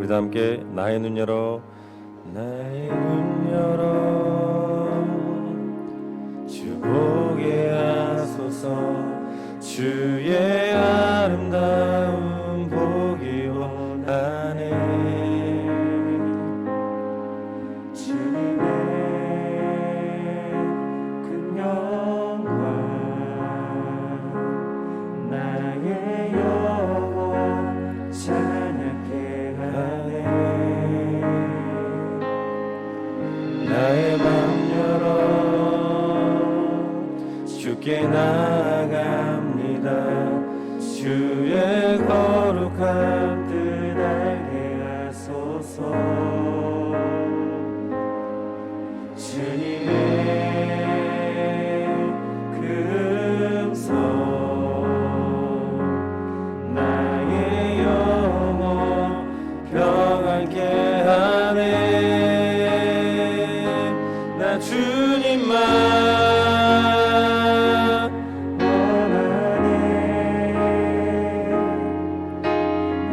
우리 다 함께 나의 눈 열어 나의 눈 열어 주 보게 하소서 주의 아름다움 보기 원하네 주님의 큰 영광 나의 영혼 찬양케 하네 나의 맘 열어 주께 나아갑니다 주의 거룩한 뜻 알게 하소서 주님의 그 음성 나의 영혼 평안케 하네 나 주님만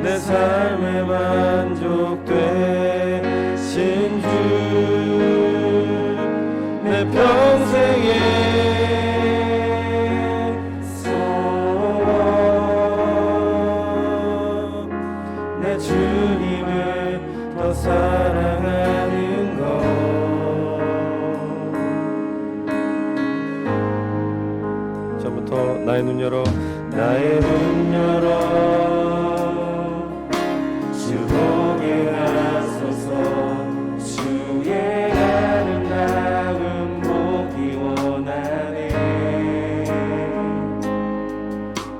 내 삶에 만족되신 주 내 평생의 소원 내 주님을 더 사랑하는 것 전부터 나의 눈 열어 나의 눈 열어 주 보게 하소서 주의 아름다움 보기 원하네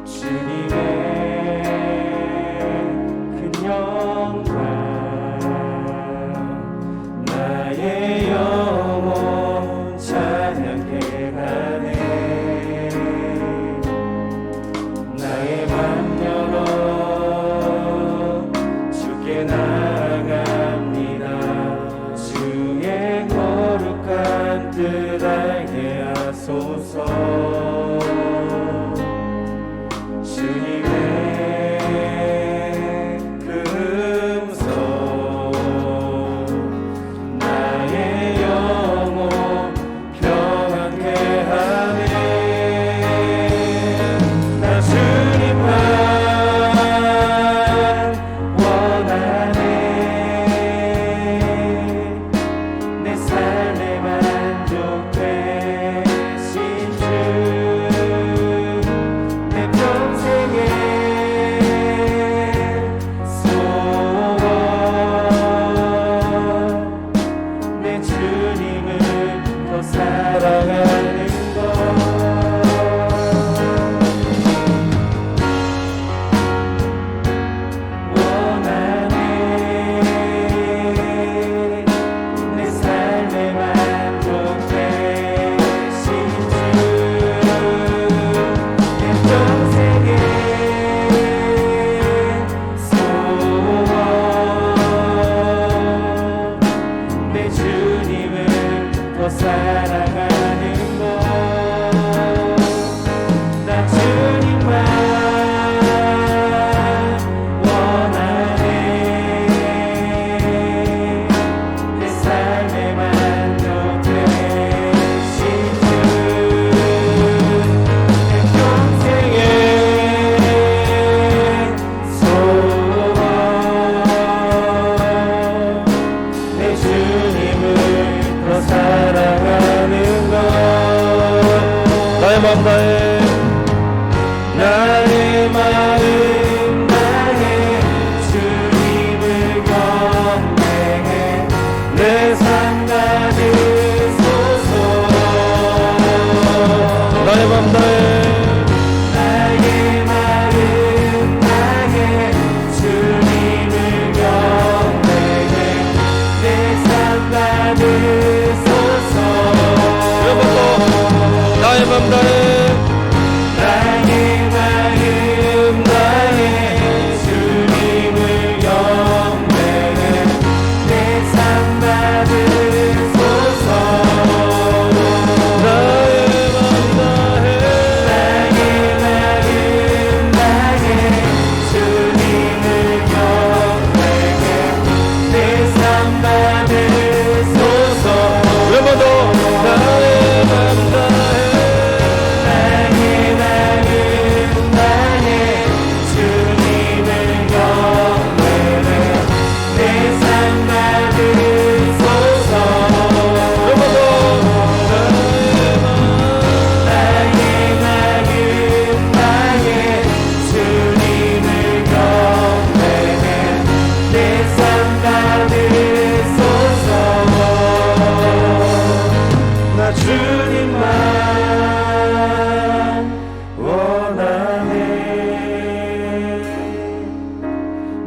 주님의 큰 영광 나의 영혼 찬양케 하네 나의 맘 열어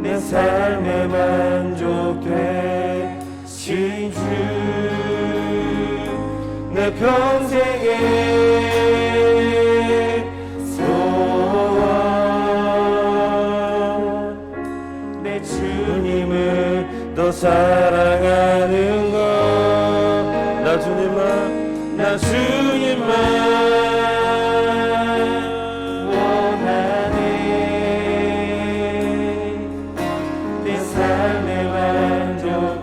내 삶에 만족되신 주 내 평생의 소원 내 주님을 더 사랑하는 것 나 주님만 나 주님만 원하네 내 삶에 만족되신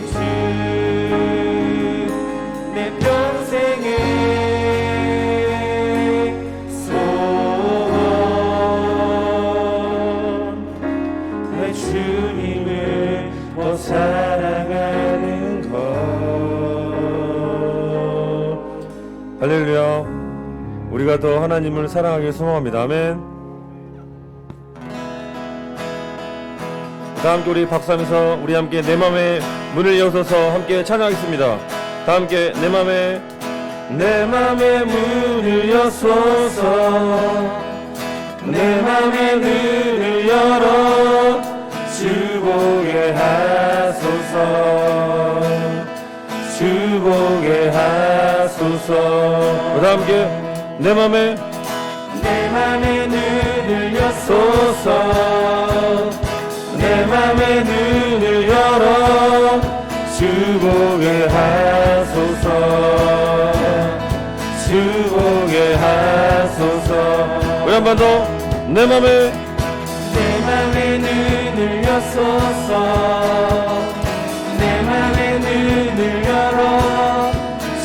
주 내 평생의 소원 내 주님을 더 사랑하는 것 할렐루야. 우리가 더 하나님을 사랑하길 소망합니다. 아멘. 다 함께 우리 박수하면서 우리 함께 내 맘에 문을 여서서 함께 찬양하겠습니다. 다 함께 내 맘에 문을 여소서 내 맘에 문을 열어 주 보게 하소서 주 보게 하소서 다 함께 내 맘에 눈을 여소서 내 맘에 눈을 열어 주 보게 하소서 주 보게 하소서 우리 한 번 더 내 맘에 눈을 여소서 내 맘에 눈을 열어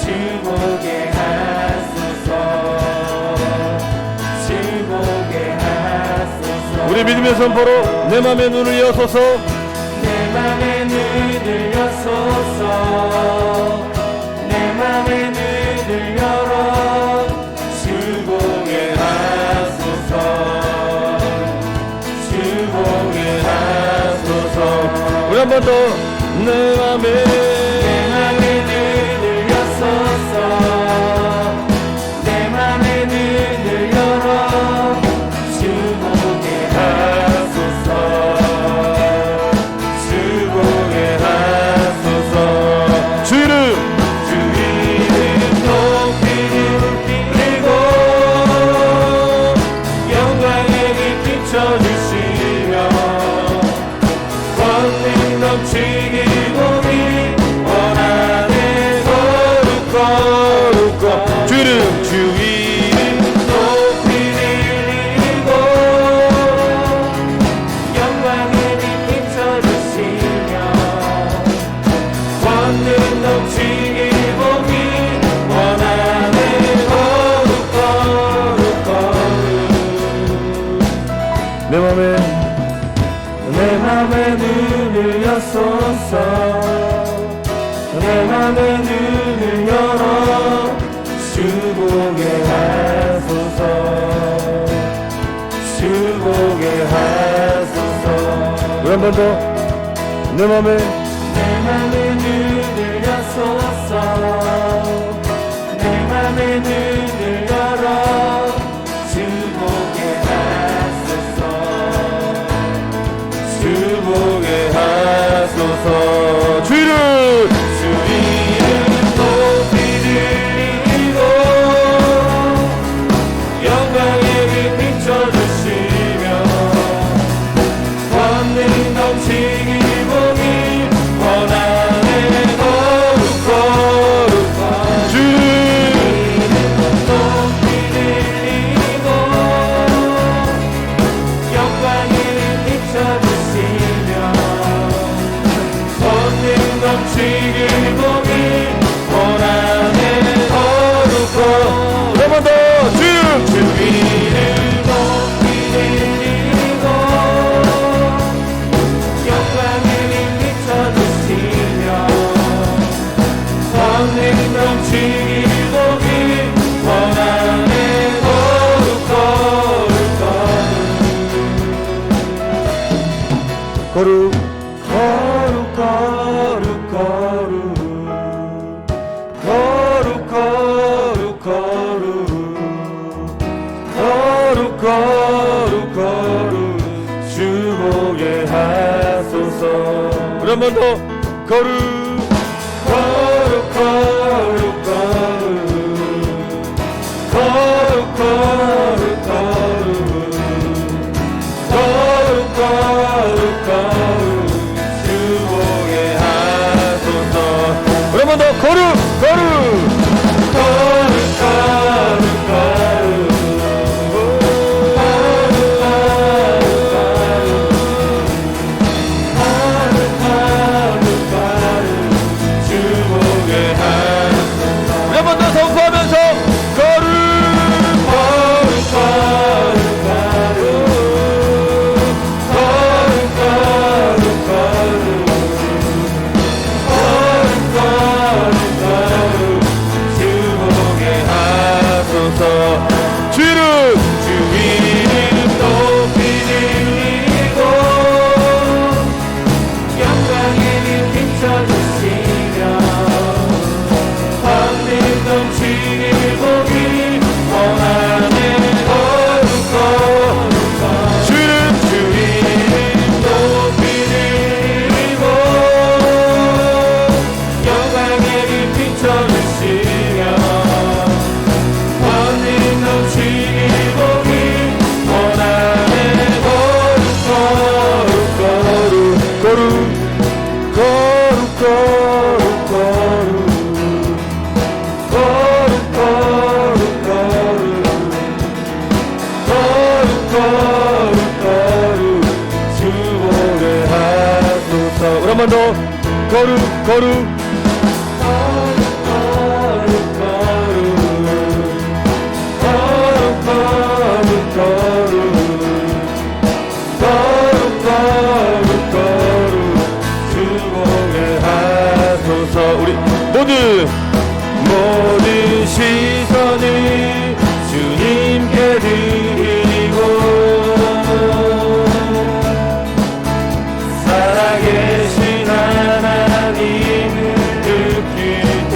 주 보게 하소서 주 보게 하소서 우리 믿음의 선포로 내 맘에 눈을 여소서 내 맘에 눈을 여소서 내 맘에 눈을 열어 주 보게 하소서 주 보게 하소서 우리 한 번 더 내 맘에 눈을 여소서 내 맘에 눈을 열어 주 보게 하소서 주 보게 하소서 주 이름 높이 드리고 영광의 빛 비춰주시며 권능 넘치기 보기 원하네 거룩 주 이름 높이 드리고 영광의 빛 비춰주시며 권능 넘치기 보기 원하네 거룩 내 맘에 눈을 여소서 내 맘에 눈을 열어 주 보게 하소서 주 보게 하소서 우리 한 번 더 내 맘에 눈을 여소서 내 맘에 눈을 열어 주 보게 하소서 주 보게 하소서 주 이름 높이 드리고 영광의 빛 비춰주시며 권능 넘치기 보기 원하네 거룩 주 높이 드리고 영광의 빛 비춰주시며 권능 넘치기 보기 원하네 거룩 한 번 더 주 이름 높이 드리고 영광의 빛 비춰주시며 권능 넘치기 보기 원하네 거룩 거룩 주 하소서. 우리 한 번 더 거룩 거룩 거룩 거룩 거룩 거룩 거룩 거룩 거룩 주보게 하소서. 우리 한 번 더 거룩 거룩 거룩 거룩 주보게 하소서. 우리 한 번 더 선포하면서 거룩 거룩 거룩 거룩 거룩 거룩 주보게 하소서. 주 이름 주 이름 높이 드리고 영광의 빛 비춰주시며 황금 넘치는 복이 원하는 거룩 거룩 주 이름 주 이름 높이 드리고 영광의 빛 비춰주시며 황금 넘치는 복이 원하는 거룩 거룩 거룩 거룩 거룩 거룩 거룩 거룩 거룩 거룩 거룩 주보게 하소서. 우리 한 번 더 거룩 거룩 우리 모든 시선을 주님께 드리고 살아계신 하나님을 느낄 때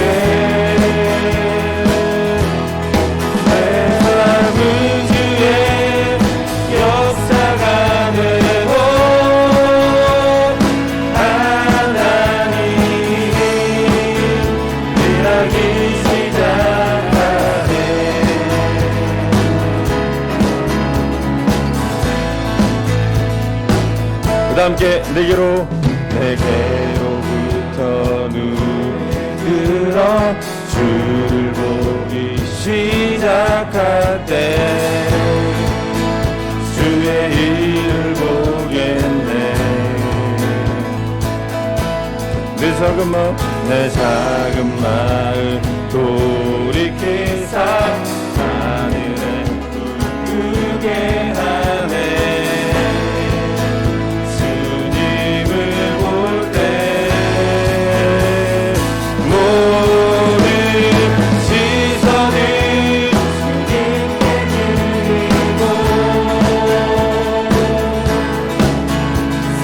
내 삶은 주의 역사가 되고 하나님이 일하기 시작하네. 그 함께 내게로부터 눈들어 주를 보기 시작할 때 주의 일을 보겠네. 내 작은 마음 돌이키사 하늘에 울게 하네. 주님을 볼 때 모든 시선을 주님께 드리고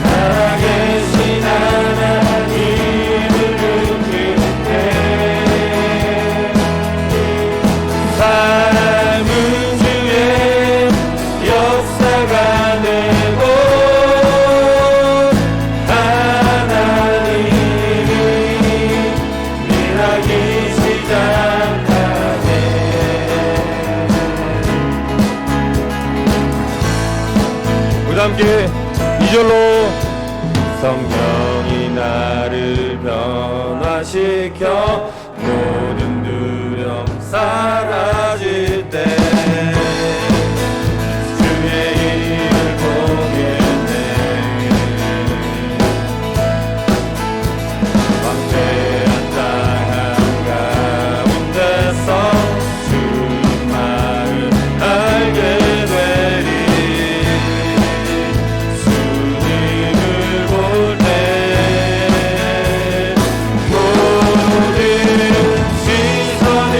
살아계신 하나님을 느낄 때 삶은 주의 역사가 되고 하나님이 일하기 시작하네. 우리 함께 이절로 성령이 나를 변화시켜 모든 두려움 사라질 때 주의 일을 보겠네. 황폐한 땅 한가운데서 주님 마음 알게 되리. 주님을 볼 때 모든 시선을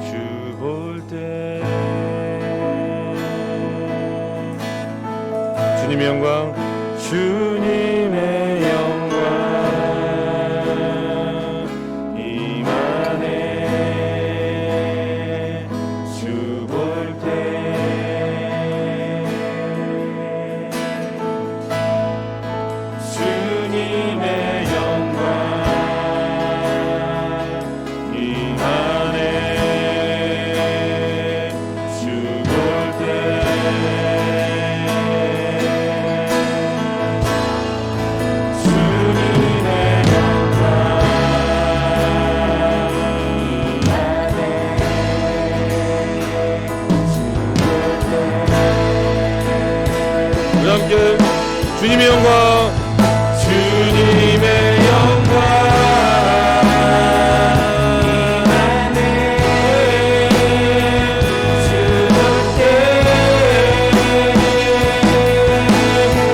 주 볼 때 주님의 영광 주님의 영광 임하네 주 볼 때 주님의 영광 임하네 주 볼 때 우리 함께 주님의 영광 주님의 영광 임하네 주 볼 때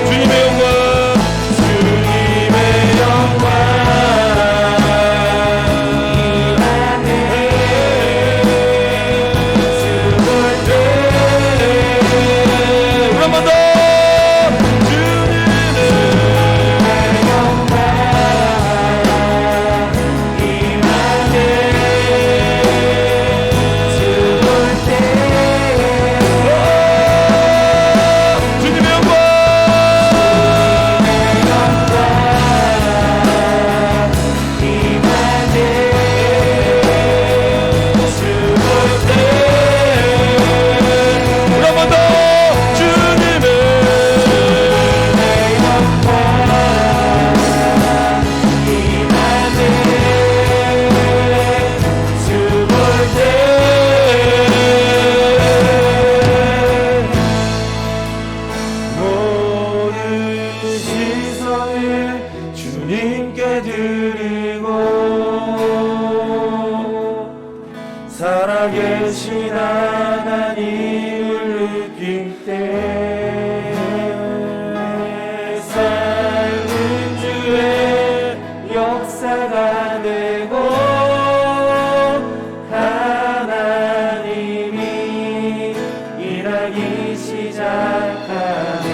주님의 영광 주님의 영광 임하네 주 볼 때 우리 한 번 더 주님께 드리고 살아계신 하나님을 느낄 때 삶은 주의 역사가 되고 하나님이 일하기 시작하네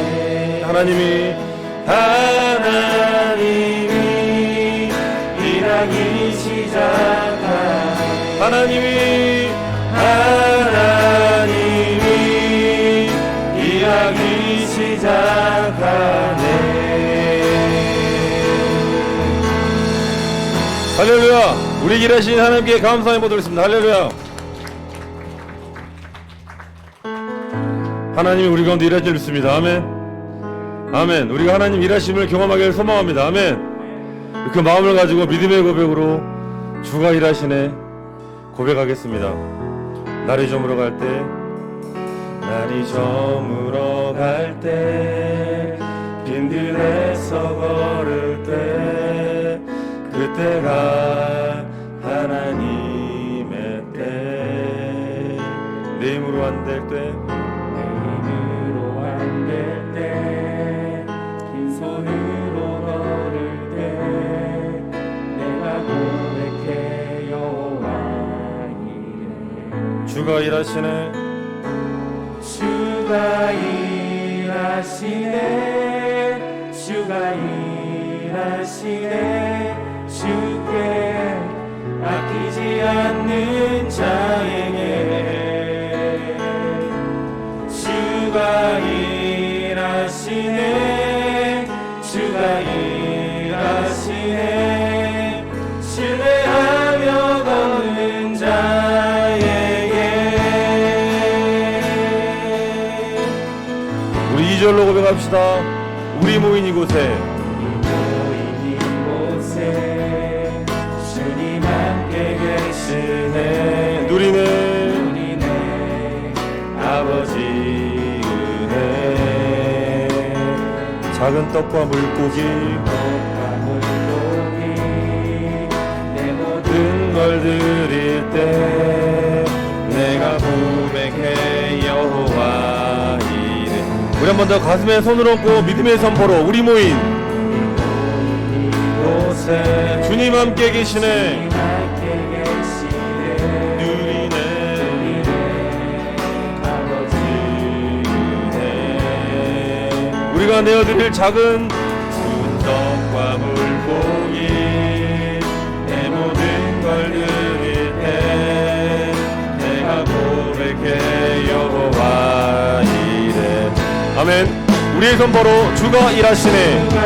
하나님이 일하기 시작하네 하나님이 일하기 시작하네 할렐루야. 우리 일하신 하나님께 감사의 모두 드리겠습니다. 할렐루야. 하나님이 우리 가운데 일하실 줄 믿습니다. 아멘. 아멘. 우리가 하나님 일하심을 경험하기를 소망합니다. 아멘. 그 마음을 가지고 믿음의 고백으로 주가 일하시네 고백하겠습니다. 날이 저물어 갈 때 날이 저물어 갈 때 빈들에서 걸을 때 그때가 하나님의 때 내 힘으로 안 될 때 손으로 걸을 때 내가 고백해 여호와 이래 주가 일하시네 주가 일하시네 주가 일하시네 주께 아끼지 않는 자에게 주가 일하시네 주가 일하시네 신뢰하며 걷는 자에게 우리 2절로 고백합시다. 우리 모인 이곳에 주님 함께 계시네 누리네 아버지 은혜 작은 떡과 물고기 내 모든 걸 드릴 때 내가 고백해 여호와 이래. 우리 한 번 더 가슴에 손을 얹고 믿음의 선포로 우리 모인 곳에 주님 함께 계시네 내가 내어드릴 작은 순떡과 물고기 내 모든 걸 드릴 때 내가 고백해 여호와 이래. 아멘. 우리의 손바로 주가 일하시네. 주가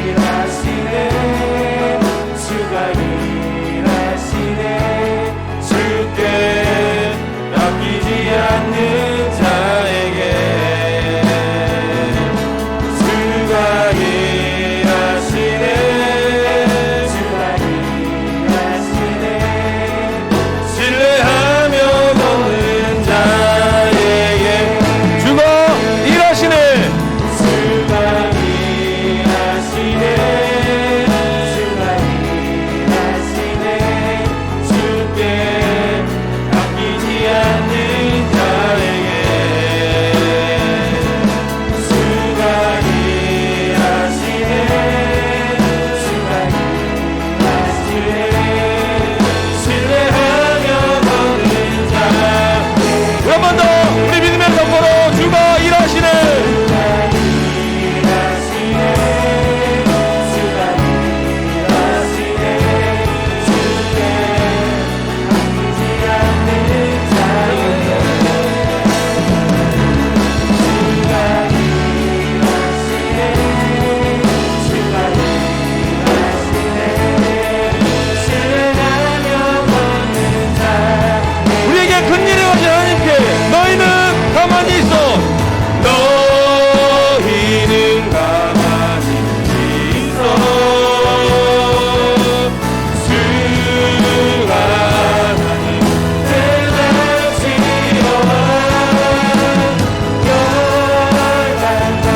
일하시네. 주가 일하시네. 주께 아끼지 않는 자에게 주가 일하시네. 주가 일하시네. 신뢰하며 걷는 자에게 주가 일하시네. 주가 일하시네. 주가 일하시네. 주께 아끼지 않는 자에게 주가 일하시네. 주가 일하시네. 신뢰하며 걷는 자 한 번 더 우리 믿음의 선포로 주가 일하시네. 우리에게 큰 일을 하신 하나님께 너희는 가만히 있어. 너희는 가만히 있어. 주가 하나님 대낮이여라 열반과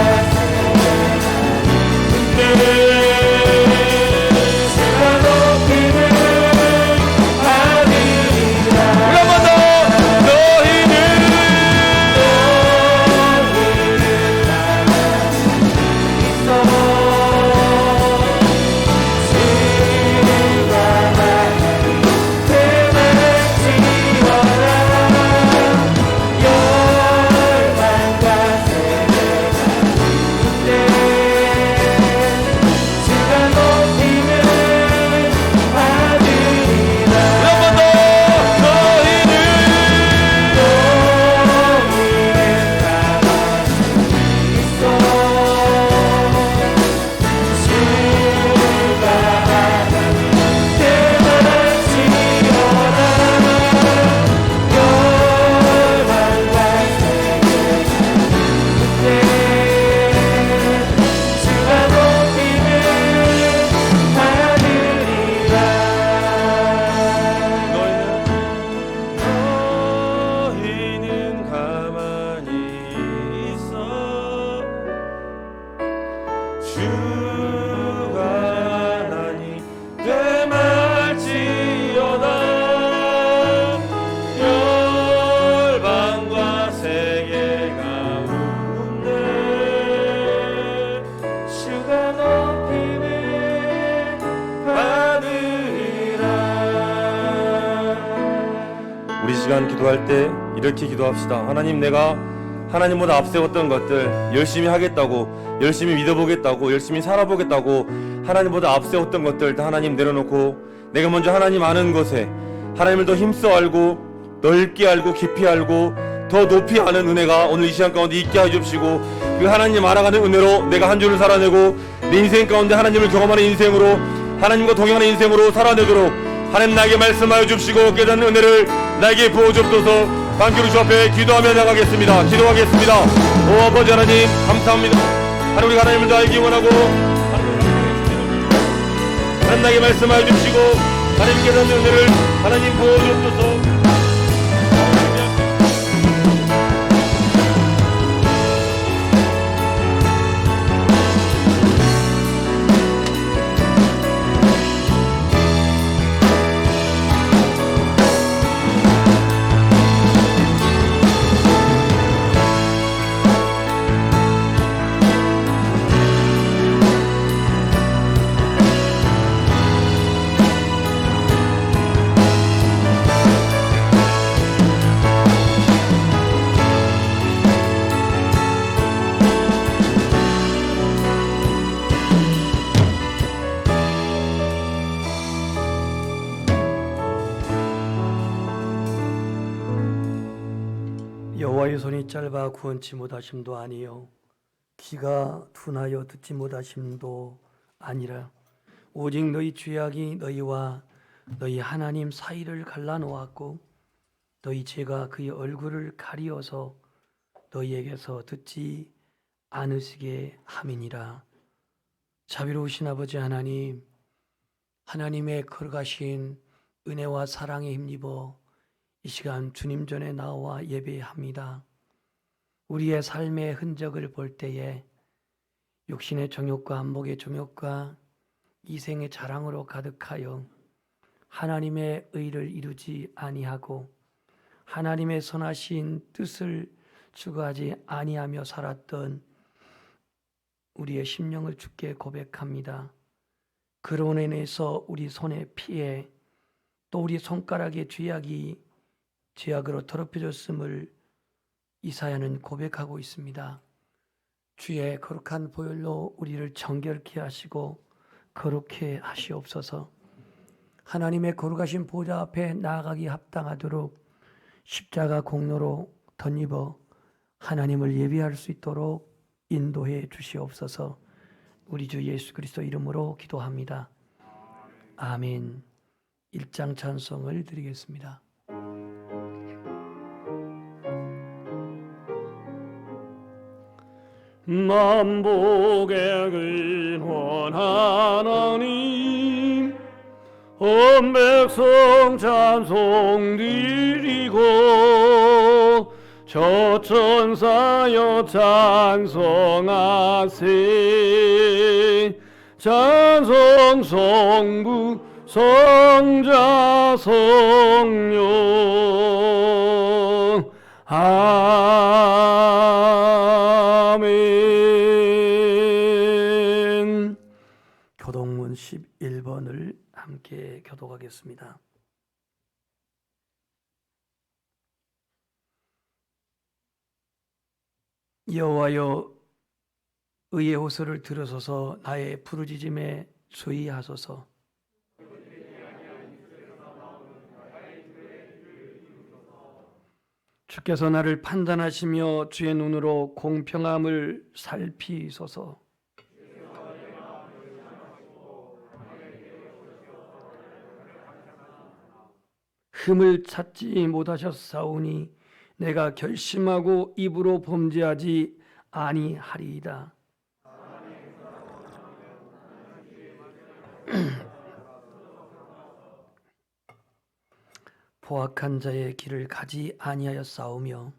주가 높임을 받으리라. 우리 한 번 더. 너희는 한 번 더. 너희는 너희는 가만히 있어. 주가 하나님 되말지어다. 열방과 세계가 웃네. 주가 높임을 받으리라. 우리 시간 기도할 때 이렇게 기도합시다. 하나님, 내가 하나님보다 앞세웠던 것들 열심히 하겠다고, 열심히 믿어보겠다고, 열심히 살아보겠다고 하나님보다 앞세웠던 것들 다 하나님 내려놓고 내가 먼저 하나님 아는 것에 하나님을 더 힘써 알고 넓게 알고 깊이 알고 더 높이 아는 은혜가 오늘 이 시간 가운데 있게 해주시고, 그 하나님 알아가는 은혜로 내가 한 주를 살아내고 내 인생 가운데 하나님을 경험하는 인생으로, 하나님과 동행하는 인생으로 살아내도록 하나님 나에게 말씀하여 주시고 깨닫는 은혜를 나에게 부어주옵소서. 반기로 주 앞에 기도하며 나가겠습니다. 기도하겠습니다. 오 아버지 하나님 감사합니다. 하나님, 우리가 하나님을 더 알기 원하고 하나님 나에게 말씀하여 주시고 하나님 깨닫는 은혜를 하나님 부어주옵소서. 여호와의 손이 짧아 구원치 못하심도 아니요 귀가 둔하여 듣지 못하심도 아니라 오직 너희 죄악이 너희와 너희 하나님 사이를 갈라놓았고 너희 죄가 그의 얼굴을 가리어서 너희에게서 듣지 않으시게 함이니라. 자비로우신 아버지 하나님, 하나님의 거룩하신 은혜와 사랑에 힘입어 이 시간 주님 전에 나와 예배합니다. 우리의 삶의 흔적을 볼 때에 육신의 정욕과 안목의 정욕과 이생의 자랑으로 가득하여 하나님의 의를 이루지 아니하고 하나님의 선하신 뜻을 추구하지 아니하며 살았던 우리의 심령을 주께 고백합니다. 그로 인해서 우리 손에 피해 또 우리 손가락에 죄악으로 더럽혀졌음을 이사야는 고백하고 있습니다. 주의 거룩한 보혈로 우리를 정결케 하시고 거룩케 하시옵소서. 하나님의 거룩하신 보좌 앞에 나아가기 합당하도록 십자가 공로로 덧입어 하나님을 예배할 수 있도록 인도해 주시옵소서. 우리 주 예수 그리스도 이름으로 기도합니다. 아멘. 1장 찬송을 드리겠습니다. 만복의 근원 하나님 온 백성 찬송 드리고 저 천사여 찬송하세 찬송 성부 성자 성령 아멘. 교동문 11번을 함께 교독하겠습니다. 여호와여 의의 호소를 들으소서. 나의 부르짖음에 주의하소서. 주께서 나를 판단하시며 주의 눈으로 공평함을 살피소서. 흠을 찾지 못하셨사오니 내가 결심하고 입으로 범죄하지 아니하리이다. 포악한 자의 길을 가지 아니하였사오며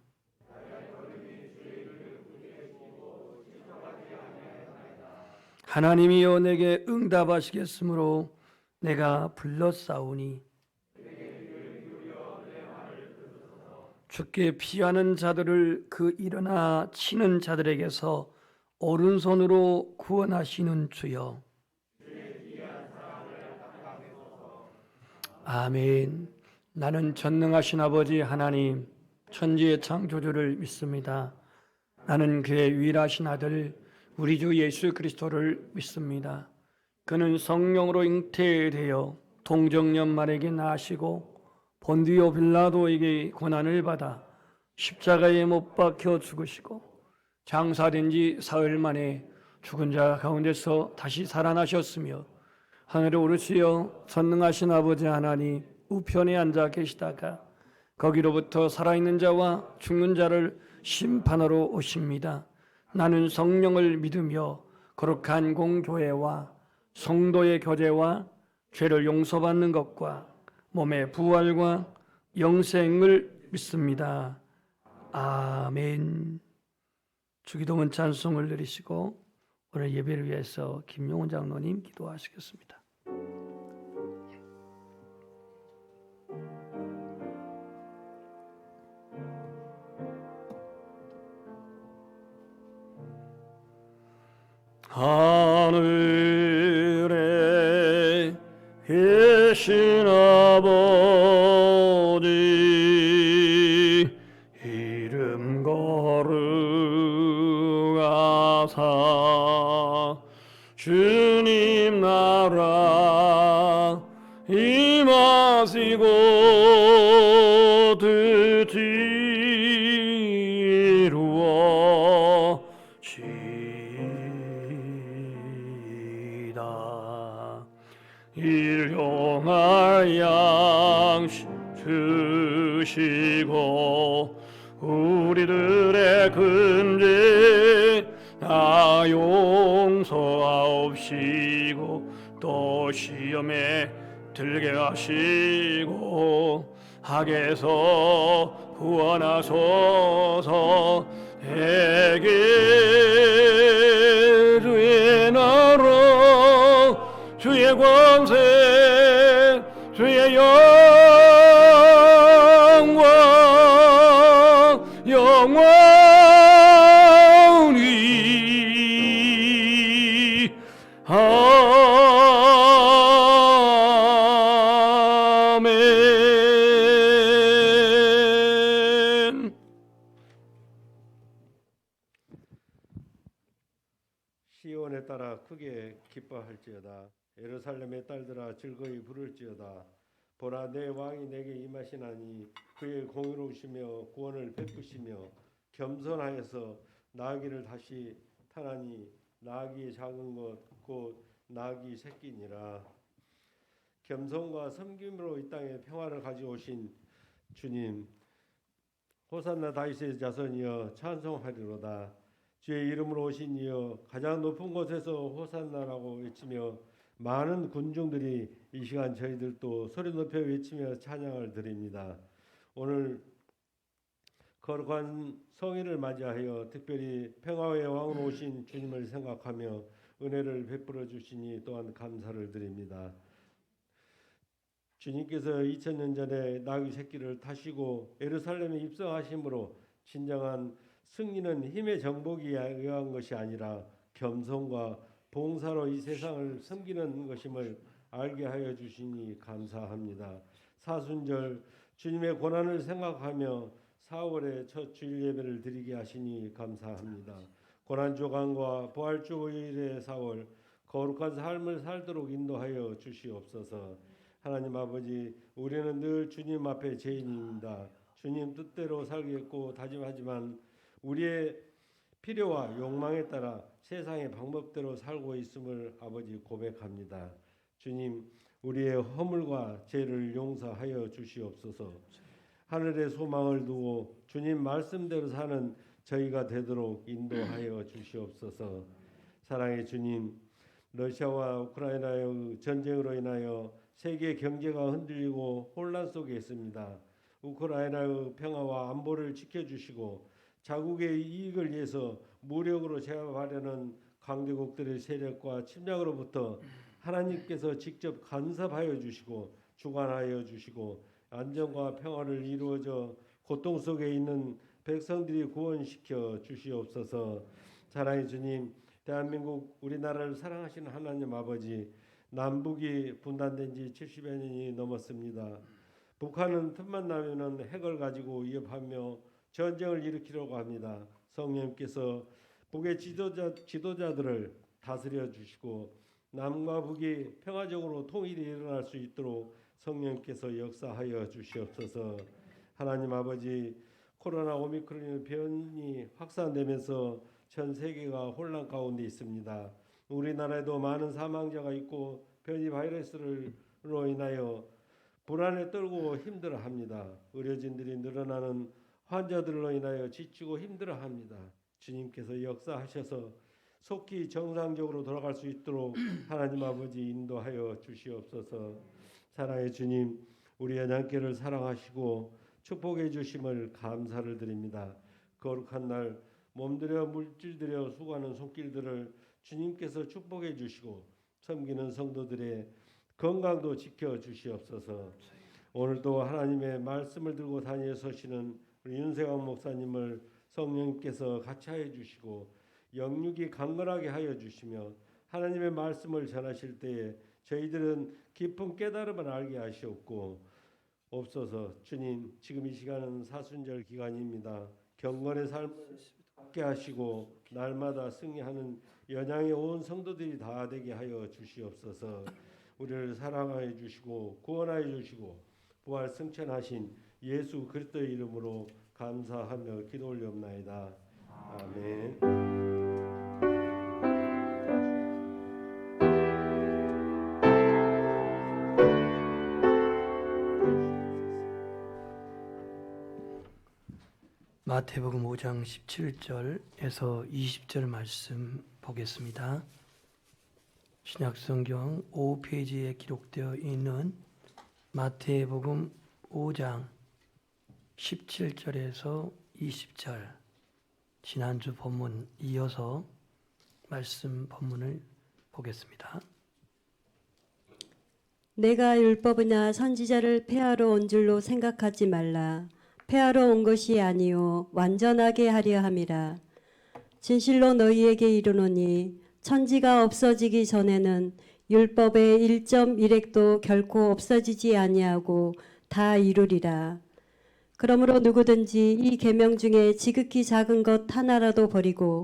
하나님이여 내게 응답하시겠으므로 내가 불렀사오니 주께 피하는 자들을 그 일어나 치는 자들에게서 오른손으로 구원하시는 주여. 아멘. 나는 전능하신 아버지 하나님 천지의 창조주를 믿습니다. 나는 그의 유일하신 아들 우리 주 예수 그리스도를 믿습니다. 그는 성령으로 잉태되어 동정녀마리에게 나시고 본디오 빌라도에게 고난을 받아 십자가에 못 박혀 죽으시고 장사된 지 사흘 만에 죽은 자 가운데서 다시 살아나셨으며 하늘에 오르시어 전능하신 아버지 하나님 우편에 앉아 계시다가 거기로부터 살아있는 자와 죽는 자를 심판하러 오십니다. 나는 성령을 믿으며 거룩한 공교회와 성도의 교제와 죄를 용서받는 것과 몸의 부활과 영생을 믿습니다. 아멘. 주기도문 찬송을 드리시고 오늘 예배를 위해서 김용훈 장로님 기도하시겠습니다. 하늘에 계신 아버지 이름 거룩하사 주님 나라 임하시고 뜻이 양식 주시고 우리들의 근죄 다 용서하옵시고 또 시험에 들게 하시고 악에서 구원하소서. 대개 주의 나라 주의 권세 주의 영광 영원히 아멘. 시온에 따라 크게 기뻐할지어다. 예루살렘의 딸들아 즐거이 부를지어다. 보라 내 왕이 내게 임하시나니 그의 공의로우시며 구원을 베푸시며 겸손하여서 나귀를 다시 타나니 나귀의 작은 것 곧 나귀 새끼니라. 겸손과 섬김으로 이 땅에 평화를 가져오신 주님, 호산나 다윗의 자손이여 찬송하리로다. 주의 이름으로 오신 이여 가장 높은 곳에서 호산나라고 외치며 많은 군중들이 이 시간 저희들도 소리 높여 외치며 찬양을 드립니다. 오늘 거룩한 성일을 맞이하여 특별히 평화의 왕으로 오신 주님을 생각하며 은혜를 베풀어 주시니 또한 감사를 드립니다. 주님께서 2000년 전에 나귀 새끼를 타시고 예루살렘에 입성하심으로 진정한 승리는 힘의 정복에 의한 것이 아니라 겸손과 봉사로 이 세상을 섬기는 것임을 알게 하여 주시니 감사합니다. 사순절 주님의 고난을 생각하며 4월에 첫 주일 예배를 드리게 하시니 감사합니다. 고난주간과 부활주일의 4월 거룩한 삶을 살도록 인도하여 주시옵소서. 하나님 아버지, 우리는 늘 주님 앞에 죄인입니다. 주님 뜻대로 살겠고 다짐하지만 우리의 필요와 욕망에 따라 세상의 방법대로 살고 있음을 아버지 고백합니다. 주님, 우리의 허물과 죄를 용서하여 주시옵소서. 하늘의 소망을 두고 주님 말씀대로 사는 저희가 되도록 인도하여 주시옵소서. 사랑의 주님, 러시아와 우크라이나의 전쟁으로 인하여 세계 경제가 흔들리고 혼란 속에 있습니다. 우크라이나의 평화와 안보를 지켜주시고 자국의 이익을 위해서 무력으로 제압하려는 강대국들의 세력과 침략으로부터 하나님께서 직접 간섭하여 주시고 주관하여 주시고 안정과 평화를 이루어져 고통 속에 있는 백성들이 구원시켜 주시옵소서. 사랑의 주님, 대한민국 우리나라를 사랑하시는 하나님 아버지, 남북이 분단된 지 70여 년이 넘었습니다. 북한은 틈만 나면은 핵을 가지고 위협하며 전쟁을 일으키려고 합니다. 성령께서 북의 지도자들을 다스려 주시고 남과 북이 평화적으로 통일이 일어날 수 있도록 성령께서 역사하여 주시옵소서. 하나님 아버지, 코로나 오미크론 변이 확산되면서 전 세계가 혼란 가운데 있습니다. 우리나라에도 많은 사망자가 있고 변이 바이러스로 인하여 불안에 떨고 힘들어합니다. 의료진들이 늘어나는 환자들로 인하여 지치고 힘들어합니다. 주님께서 역사하셔서 속히 정상적으로 돌아갈 수 있도록 하나님 아버지 인도하여 주시옵소서. 사랑의 주님, 우리 연약교를 사랑하시고 축복해 주심을 감사를 드립니다. 거룩한 날 몸들여 물질들여 수고하는 손길들을 주님께서 축복해 주시고 섬기는 성도들의 건강도 지켜 주시옵소서. 오늘도 하나님의 말씀을 들고 다니어 서시는 우리 윤세광 목사님을 성령께서 같이 하여 주시고 영육이 강건하게 하여 주시며 하나님의 말씀을 전하실 때에 저희들은 깊은 깨달음을 알게 하시옵고 없어서 주님, 지금 이 시간은 사순절 기간입니다. 경건의 삶을 갖게 하시고 날마다 승리하는 연양의 온 성도들이 다 되게 하여 주시옵소서. 우리를 사랑하여 주시고 구원하여 주시고 부활 승천하신 예수 그리스도의 이름으로 감사하며 기도 올리옵나이다. 아멘. 마태복음 5장 17절에서 20절 말씀 보겠습니다. 신약성경 5페이지에 기록되어 있는 마태복음 5장 17절에서 20절, 지난주 본문 이어서 말씀 본문을 보겠습니다. 내가 율법이나 선지자를 폐하러 온 줄로 생각하지 말라. 폐하러 온 것이 아니요 완전하게 하려 함이라. 진실로 너희에게 이르노니 천지가 없어지기 전에는 율법의 1.1획도 결코 없어지지 아니하고 다 이루리라. 그러므로 누구든지 이 계명 중에 지극히 작은 것 하나라도 버리고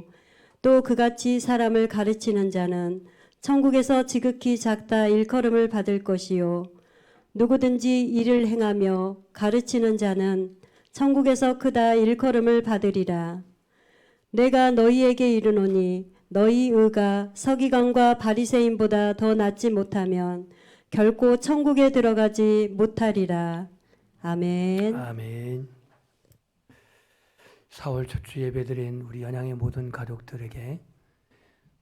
또 그같이 사람을 가르치는 자는 천국에서 지극히 작다 일컬음을 받을 것이요 누구든지 이를 행하며 가르치는 자는 천국에서 크다 일컬음을 받으리라. 내가 너희에게 이르노니 너희 의가 서기관과 바리새인보다 더 낫지 못하면 결코 천국에 들어가지 못하리라. 아멘. 아멘. 4월 첫 주 예배드린 우리 연양의 모든 가족들에게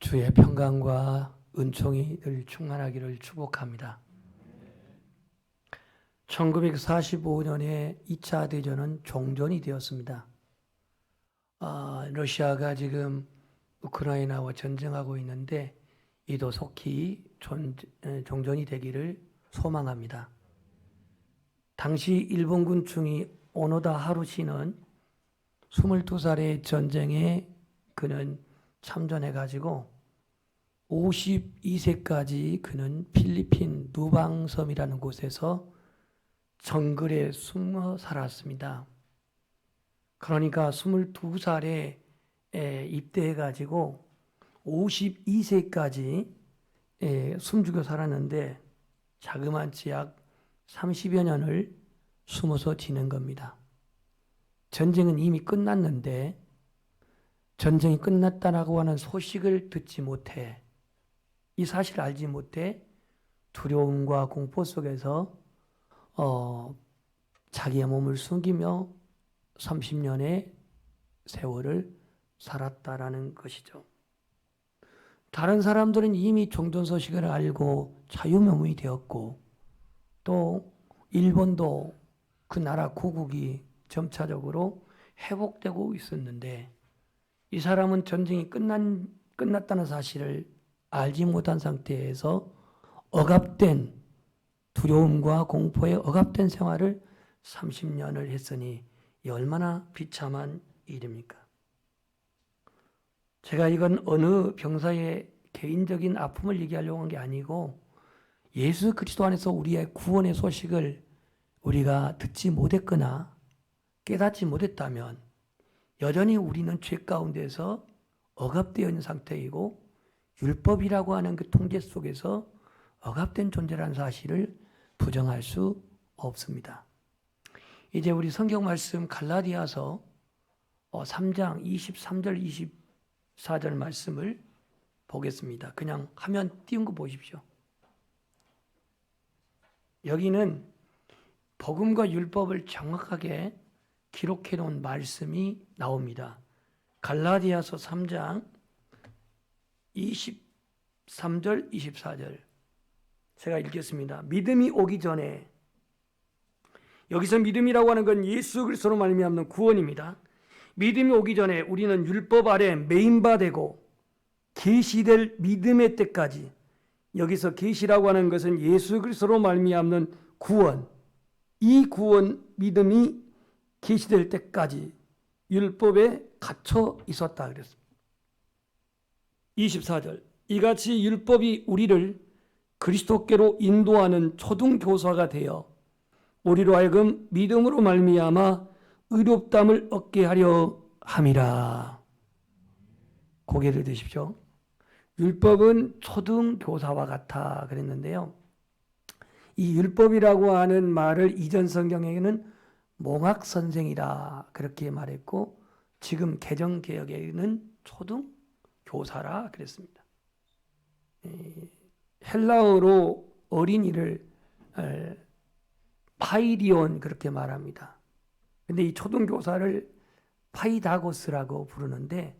주의 평강과 은총이 늘 충만하기를 축복합니다. 1945년에 2차 대전은 종전이 되었습니다. 러시아가 지금 우크라이나와 전쟁하고 있는데 이도 속히 종전이 되기를 소망합니다. 당시 일본군 중위 오노다 하루시는 22살의 전쟁에 그는 참전해가지고 52세까지 그는 필리핀 누방섬이라는 곳에서 정글에 숨어 살았습니다. 그러니까 22살에 입대해가지고 52세까지 숨죽여 살았는데 자그마치 약 30여 년을 숨어서 지낸 겁니다. 전쟁은 이미 끝났는데 전쟁이 끝났다라고 하는 소식을 듣지 못해, 이 사실을 알지 못해 두려움과 공포 속에서 자기의 몸을 숨기며 30년의 세월을 살았다라는 것이죠. 다른 사람들은 이미 종전 소식을 알고 자유명문이 되었고 또 일본도 그 나라 고국이 점차적으로 회복되고 있었는데 이 사람은 전쟁이 끝났다는 사실을 알지 못한 상태에서 억압된 두려움과 공포에 억압된 생활을 30년을 했으니 이 얼마나 비참한 일입니까? 제가 이건 어느 병사의 개인적인 아픔을 얘기하려고 한 게 아니고 예수 그리스도 안에서 우리의 구원의 소식을 우리가 듣지 못했거나 깨닫지 못했다면 여전히 우리는 죄 가운데서 억압되어 있는 상태이고 율법이라고 하는 그 통제 속에서 억압된 존재라는 사실을 부정할 수 없습니다. 이제 우리 성경 말씀 갈라디아서 3장 23절 24절 말씀을 보겠습니다. 그냥 화면 띄운 거 보십시오. 여기는 복음과 율법을 정확하게 기록해 놓은 말씀이 나옵니다. 갈라디아서 3장 23절 24절 제가 읽겠습니다. 믿음이 오기 전에, 여기서 믿음이라고 하는 건 예수 그리스도로 말미암는 구원입니다. 믿음이 오기 전에 우리는 율법 아래 매인바되고 계시될 믿음의 때까지, 여기서 계시라고 하는 것은 예수 그리스도로 말미암는 구원, 이 구원 믿음이 계시될 때까지 율법에 갇혀 있었다 그랬습니다. 24절 이같이 율법이 우리를 그리스도께로 인도하는 초등교사가 되어 우리로 하여금 믿음으로 말미암아 의롭다함을 얻게 하려 함이라. 고개를 드십시오. 율법은 초등교사와 같아 그랬는데요. 이 율법이라고 하는 말을 이전 성경에는 몽학선생이라 그렇게 말했고 지금 개정개혁에는 초등교사라 그랬습니다. 헬라어로 어린이를 파이리온 그렇게 말합니다. 근데 이 초등교사를 파이다고스라고 부르는데,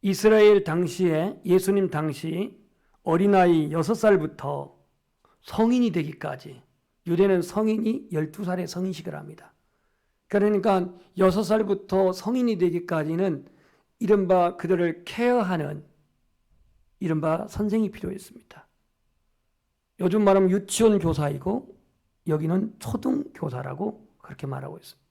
이스라엘 당시에, 예수님 당시 어린아이 6살부터 성인이 되기까지, 유대는 성인이 12살에 성인식을 합니다. 그러니까 6살부터 성인이 되기까지는 이른바 그들을 케어하는 이른바 선생이 필요했습니다. 요즘 말하면 유치원 교사이고 여기는 초등교사라고 그렇게 말하고 있습니다.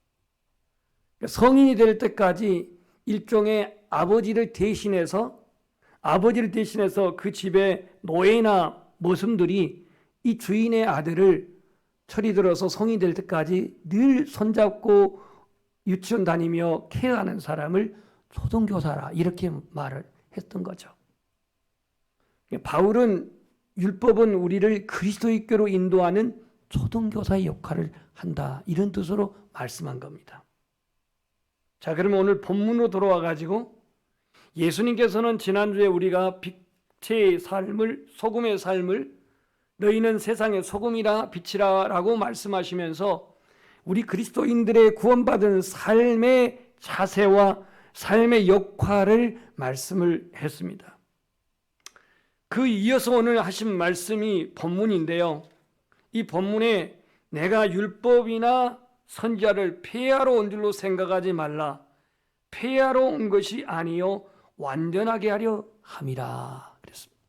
성인이 될 때까지 일종의 아버지를 대신해서 그 집의 노예나 머슴들이 이 주인의 아들을 철이 들어서 성인이 될 때까지 늘 손잡고 유치원 다니며 케어하는 사람을 초등교사라 이렇게 말을 했던 거죠. 바울은 율법은 우리를 그리스도의께로 인도하는 초등교사의 역할을 한다, 이런 뜻으로 말씀한 겁니다. 자, 그러면 오늘 본문으로 돌아와 가지고 예수님께서는 지난주에 우리가 빛의 삶을, 소금의 삶을, 너희는 세상의 소금이라 빛이라 라고 말씀하시면서 우리 그리스도인들의 구원받은 삶의 자세와 삶의 역할을 말씀을 했습니다. 그 이어서 오늘 하신 말씀이 본문인데요. 이 본문에 내가 율법이나 선지자를 폐하러 온 줄로 생각하지 말라. 폐하러 온 것이 아니요 완전하게 하려 함이라 그랬습니다.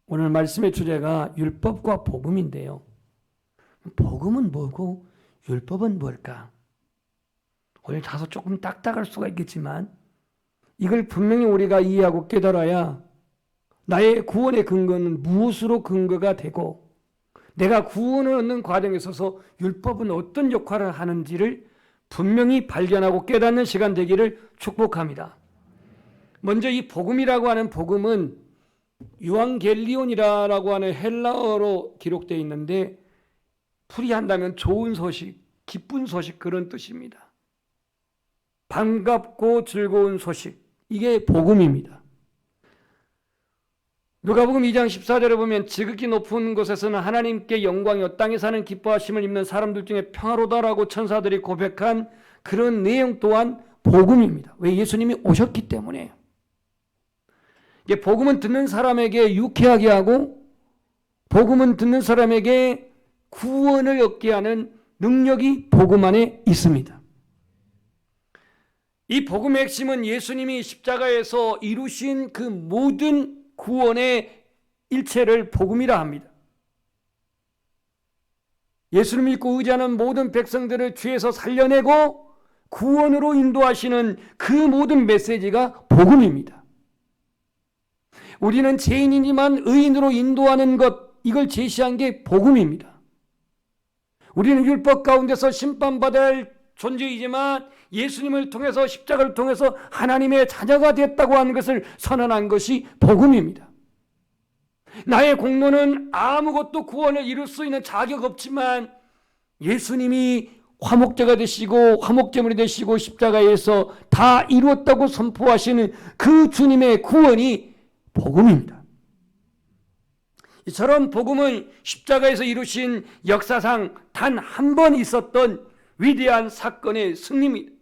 오늘 말씀의 주제가 율법과 복음인데요. 복음은 뭐고 율법은 뭘까? 오늘 다소 조금 딱딱할 수가 있겠지만 이걸 분명히 우리가 이해하고 깨달아야 나의 구원의 근거는 무엇으로 근거가 되고 내가 구원을 얻는 과정에 있어서 율법은 어떤 역할을 하는지를 분명히 발견하고 깨닫는 시간 되기를 축복합니다. 먼저 이 복음이라고 하는 복음은 유앙겔리온이라고 하는 헬라어로 기록되어 있는데 풀이한다면 좋은 소식, 기쁜 소식, 그런 뜻입니다. 반갑고 즐거운 소식, 이게 복음입니다. 누가복음 2장 14절에 보면 지극히 높은 곳에서는 하나님께 영광이요 땅에 사는 기뻐하심을 입는 사람들 중에 평화로다라고 천사들이 고백한 그런 내용 또한 복음입니다. 왜? 예수님이 오셨기 때문에. 이게 복음은 듣는 사람에게 유쾌하게 하고 복음은 듣는 사람에게 구원을 얻게 하는 능력이 복음 안에 있습니다. 이 복음의 핵심은 예수님이 십자가에서 이루신 그 모든 구원의 일체를 복음이라 합니다. 예수를 믿고 의지하는 모든 백성들을 죄에서 살려내고 구원으로 인도하시는 그 모든 메시지가 복음입니다. 우리는 죄인이지만 의인으로 인도하는 것, 이걸 제시한 게 복음입니다. 우리는 율법 가운데서 심판받아야 할 존재이지만 예수님을 통해서, 십자가를 통해서 하나님의 자녀가 됐다고 하는 것을 선언한 것이 복음입니다. 나의 공로는 아무것도 구원을 이룰 수 있는 자격 없지만 예수님이 화목제가 되시고 화목제물이 되시고 십자가에서 다 이루었다고 선포하시는 그 주님의 구원이 복음입니다. 이처럼 복음은 십자가에서 이루신 역사상 단 한 번 있었던 위대한 사건의 승리입니다.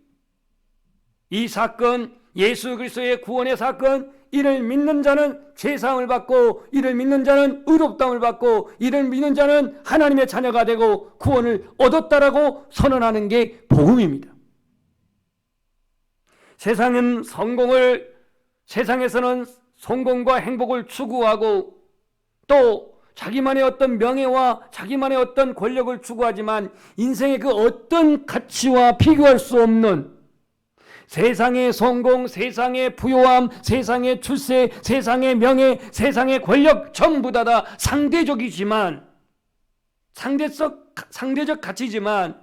이 사건, 예수 그리스도의 구원의 사건, 이를 믿는 자는 죄사함을 받고 이를 믿는 자는 의롭다함을 받고 이를 믿는 자는 하나님의 자녀가 되고 구원을 얻었다라고 선언하는 게 복음입니다. 세상에서는 성공과 행복을 추구하고 또 자기만의 어떤 명예와 자기만의 어떤 권력을 추구하지만 인생의 그 어떤 가치와 비교할 수 없는 세상의 성공, 세상의 부요함, 세상의 출세, 세상의 명예, 세상의 권력 전부 다 상대적이지만 상대적 가치지만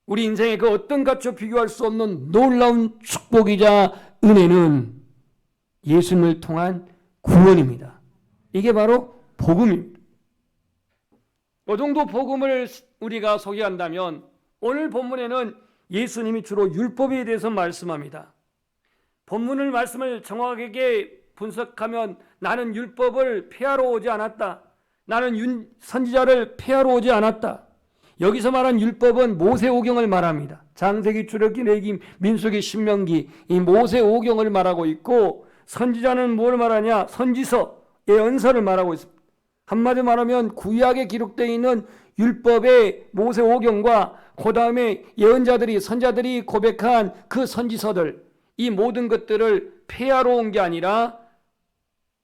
우리 인생의 그 어떤 가치와 비교할 수 없는 놀라운 축복이자 은혜는 예수님을 통한 구원입니다. 이게 바로 복음입니다. 이 정도 복음을 우리가 소개한다면 오늘 본문에는 예수님이 주로 율법에 대해서 말씀합니다. 본문을 말씀을 정확하게 분석하면 나는 율법을 폐하러 오지 않았다. 나는 선지자를 폐하러 오지 않았다. 여기서 말한 율법은 모세오경을 말합니다. 장세기, 출애굽기, 레위기, 민수기, 신명기 이 모세오경을 말하고 있고, 선지자는 뭘 말하냐? 선지서, 예언서를 말하고 있습니다. 한마디로 말하면 구약에 기록되어 있는 율법의 모세오경과 그 다음에 예언자들이, 선자들이 고백한 그 선지서들, 이 모든 것들을 폐하러 온 게 아니라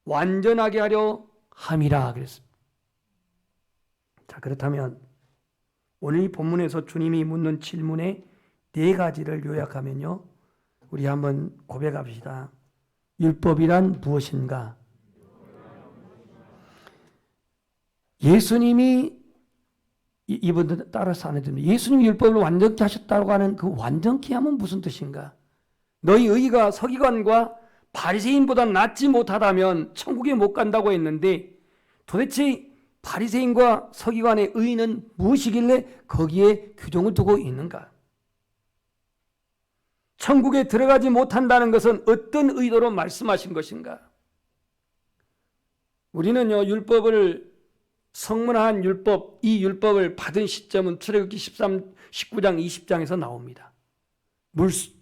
완전하게 하려 함이라 그랬습니다. 자, 그렇다면 오늘 이 본문에서 주님이 묻는 질문의 4가지를 요약하면요, 우리 한번 고백합시다. 율법이란 무엇인가? 예수님이, 이분들 따라서 안 해줍니다. 예수님이 율법을 완전케 하셨다고 하는 그 완전케 하면 무슨 뜻인가? 너희 의가 서기관과 바리새인보다 낫지 못하다면 천국에 못 간다고 했는데, 도대체 바리새인과 서기관의 의는 무엇이길래 거기에 규정을 두고 있는가? 천국에 들어가지 못한다는 것은 어떤 의도로 말씀하신 것인가? 우리는요, 율법을, 성문화한 율법, 이 율법을 받은 시점은 출애굽기 19장 20장에서 나옵니다.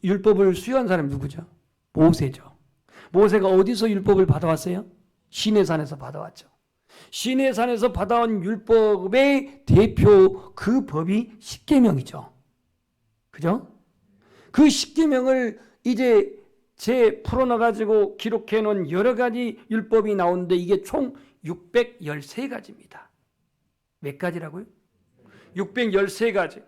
율법을 수여한 사람이 누구죠? 모세죠. 모세가 어디서 율법을 받아왔어요? 시내산에서 받아왔죠. 시내산에서 받아온 율법의 대표, 그 법이 십계명이죠. 그죠? 그 십계명을 이제 풀어놔가지고 기록해 놓은 여러 가지 율법이 나오는데, 이게 총 613가지입니다. 몇 가지라고요? 613가지.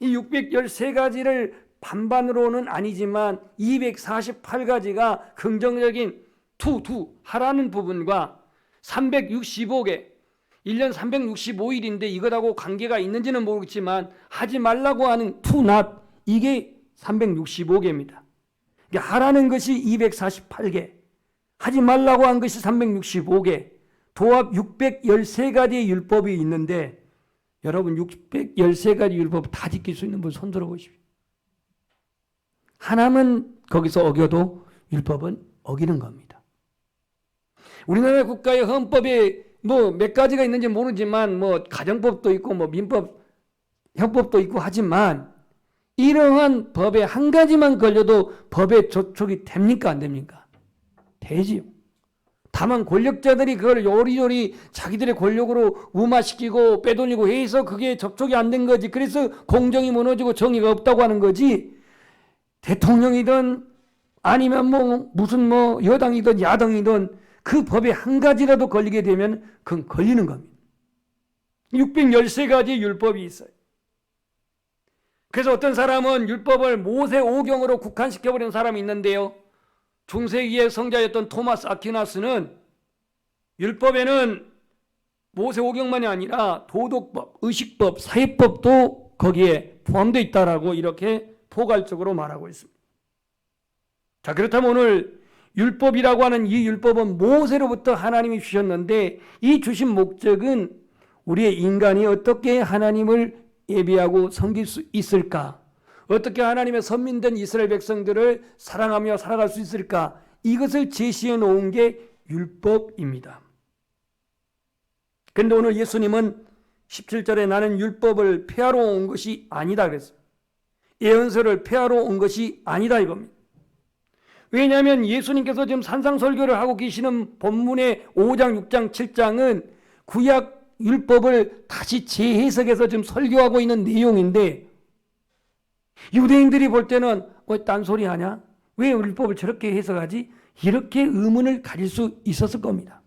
이 613가지를 반반으로는 아니지만 248가지가 긍정적인 하라는 부분과 365개, 1년 365일인데 이것하고 관계가 있는지는 모르겠지만 하지 말라고 하는 not, 이게 365개입니다. 하라는 것이 248개, 하지 말라고 한 것이 365개, 도합 613가지의 율법이 있는데, 여러분 613가지 율법 다 지킬 수 있는 분 손 들어보십시오. 하나만 거기서 어겨도 율법은 어기는 겁니다. 우리나라 국가의 헌법에 뭐 몇 가지가 있는지 모르지만 뭐 가정법도 있고 뭐 민법, 형법도 있고 하지만, 이러한 법에 한 가지만 걸려도 법에 저촉이 됩니까? 안 됩니까? 되지요. 다만 권력자들이 그걸 요리요리 자기들의 권력으로 무마시키고 빼돌리고 해서 그게 접촉이 안 된 거지. 그래서 공정이 무너지고 정의가 없다고 하는 거지. 대통령이든 아니면 무슨 여당이든 야당이든 그 법에 한 가지라도 걸리게 되면 그건 걸리는 겁니다. 613가지 율법이 있어요. 그래서 어떤 사람은 율법을 모세오경으로 국한시켜버린 사람이 있는데요, 중세기의 성자였던 토마스 아퀴나스는 율법에는 모세오경만이 아니라 도덕법, 의식법, 사회법도 거기에 포함되어 있다라고 이렇게 포괄적으로 말하고 있습니다. 자, 그렇다면 오늘 율법이라고 하는 이 율법은 모세로부터 하나님이 주셨는데, 이 주신 목적은 우리의 인간이 어떻게 하나님을 예배하고 섬길 수 있을까? 어떻게 하나님의 선민된 이스라엘 백성들을 사랑하며 살아갈 수 있을까? 이것을 제시해 놓은 게 율법입니다. 그런데 오늘 예수님은 17절에 나는 율법을 폐하러 온 것이 아니다 그랬어요. 예언서를 폐하러 온 것이 아니다 이겁니다. 왜냐하면 예수님께서 지금 산상설교를 하고 계시는 본문의 5장, 6장, 7장은 구약 율법을 다시 재해석해서 지금 설교하고 있는 내용인데, 유대인들이 볼 때는 딴소리 하냐? 왜 율법을 저렇게 해석하지? 이렇게 의문을 가질 수 있었을 겁니다.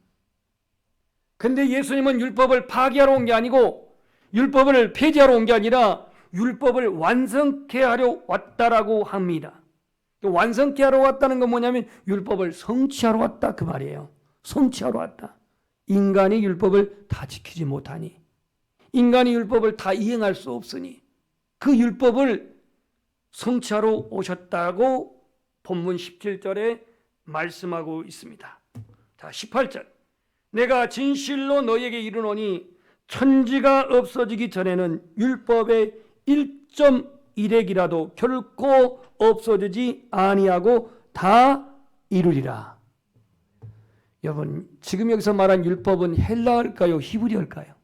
그런데 예수님은 율법을 파기하러 온 게 아니고 율법을 폐지하러 온 게 아니라 율법을 완성케 하려 왔다라고 합니다. 완성케 하러 왔다는 건 뭐냐면 율법을 성취하러 왔다 그 말이에요. 성취하러 왔다. 인간이 율법을 다 지키지 못하니, 인간이 율법을 다 이행할 수 없으니 그 율법을 성취하러 오셨다고 본문 17절에 말씀하고 있습니다. 자, 18절. 내가 진실로 너희에게 이르노니 천지가 없어지기 전에는 율법의 1.1핵이라도 결코 없어지지 아니하고 다 이루리라. 여러분, 지금 여기서 말한 율법은 헬라어일까요? 히브리어일까요?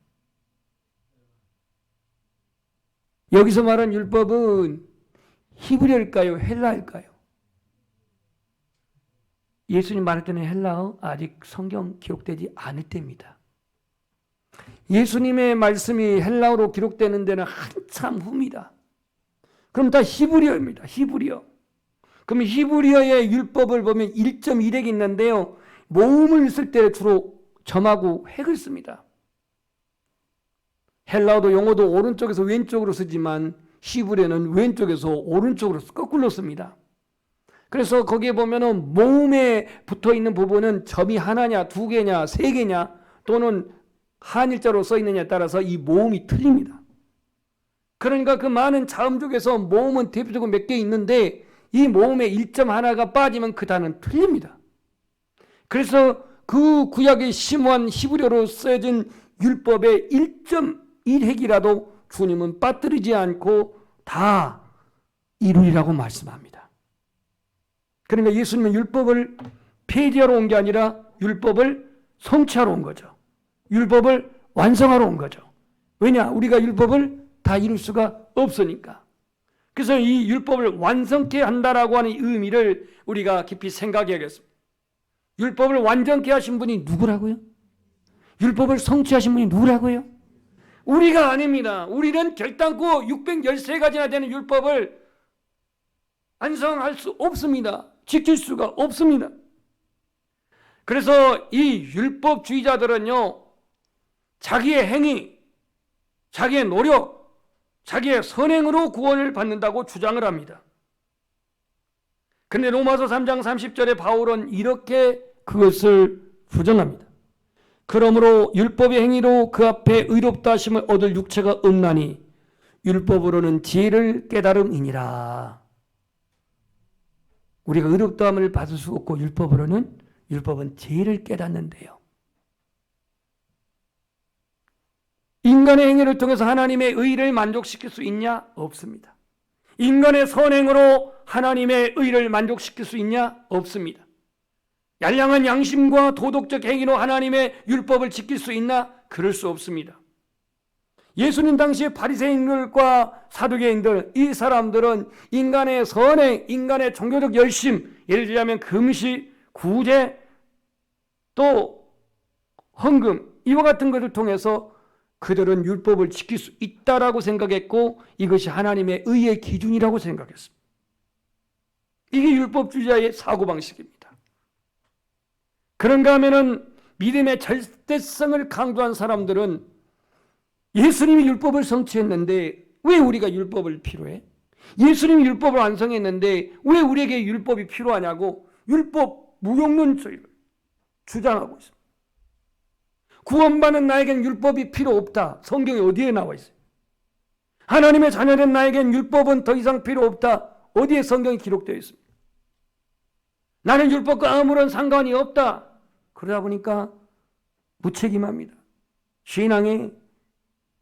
여기서 말한 율법은 히브리어일까요? 헬라일까요? 예수님 말할 때는 헬라어 아직 성경 기록되지 않을 때입니다. 예수님의 말씀이 헬라어로 기록되는 데는 한참 후입니다. 그럼 다 히브리어입니다. 히브리어. 그럼 히브리어의 율법을 보면 1.1획이 있는데요. 모음을 쓸 때 주로 점하고 획을 씁니다. 헬라어도 영어도 오른쪽에서 왼쪽으로 쓰지만 히브리어는 왼쪽에서 오른쪽으로 거꾸로 씁니다. 그래서 거기에 보면은 모음에 붙어 있는 부분은 점이 하나냐, 두 개냐, 세 개냐, 또는 한일자로 써 있느냐에 따라서 이 모음이 틀립니다. 그러니까 그 많은 자음족에서 모음은 대표적으로 몇 개 있는데 이 모음의 1점 하나가 빠지면 그 단어는 틀립니다. 그래서 그 구약의 심오한 히브리어로 써진 율법의 1.1획이라도 주님은 빠뜨리지 않고 다 이루리라고 말씀합니다. 그러니까 예수님은 율법을 폐지하러 온 게 아니라 율법을 성취하러 온 거죠. 율법을 완성하러 온 거죠. 왜냐? 우리가 율법을 다 이룰 수가 없으니까. 그래서 이 율법을 완성케 한다라고 하는 의미를 우리가 깊이 생각해야겠습니다. 율법을 완전케 하신 분이 누구라고요? 율법을 성취하신 분이 누구라고요? 우리가 아닙니다. 우리는 결단코 613가지나 되는 율법을 완성할 수 없습니다. 지킬 수가 없습니다. 그래서 이 율법주의자들은요, 자기의 행위, 자기의 노력, 자기의 선행으로 구원을 받는다고 주장을 합니다. 그런데 로마서 3장 30절에 바울은 이렇게 그것을 부정합니다. 그러므로 율법의 행위로 그 앞에 의롭다 하심을 얻을 육체가 없나니 율법으로는 지혜를 깨달음이니라. 우리가 의롭다함을 받을 수 없고 율법은 지혜를 깨닫는데요. 인간의 행위를 통해서 하나님의 의를 만족시킬 수 있냐? 없습니다. 인간의 선행으로 하나님의 의를 만족시킬 수 있냐? 없습니다. 양량한 양심과 도덕적 행위로 하나님의 율법을 지킬 수 있나? 그럴 수 없습니다. 예수님 당시의 바리새인들과 사두개인들, 이 사람들은 인간의 선행, 인간의 종교적 열심, 예를 들자면 금식, 구제, 또 헌금, 이와 같은 것을 통해서 그들은 율법을 지킬 수 있다라고 생각했고 이것이 하나님의 의의 기준이라고 생각했습니다. 이게 율법주의자의 사고방식입니다. 그런가 하면은 믿음의 절대성을 강조한 사람들은 예수님이 율법을 성취했는데 왜 우리가 율법을 필요해? 예수님이 율법을 완성했는데 왜 우리에게 율법이 필요하냐고 율법 무용론주의를 주장하고 있습니다. 구원받는 나에겐 율법이 필요 없다. 성경에 어디에 나와 있어요? 하나님의 자녀된 나에겐 율법은 더 이상 필요 없다. 어디에 성경이 기록되어 있습니다. 나는 율법과 아무런 상관이 없다. 그러다 보니까 무책임합니다. 신앙에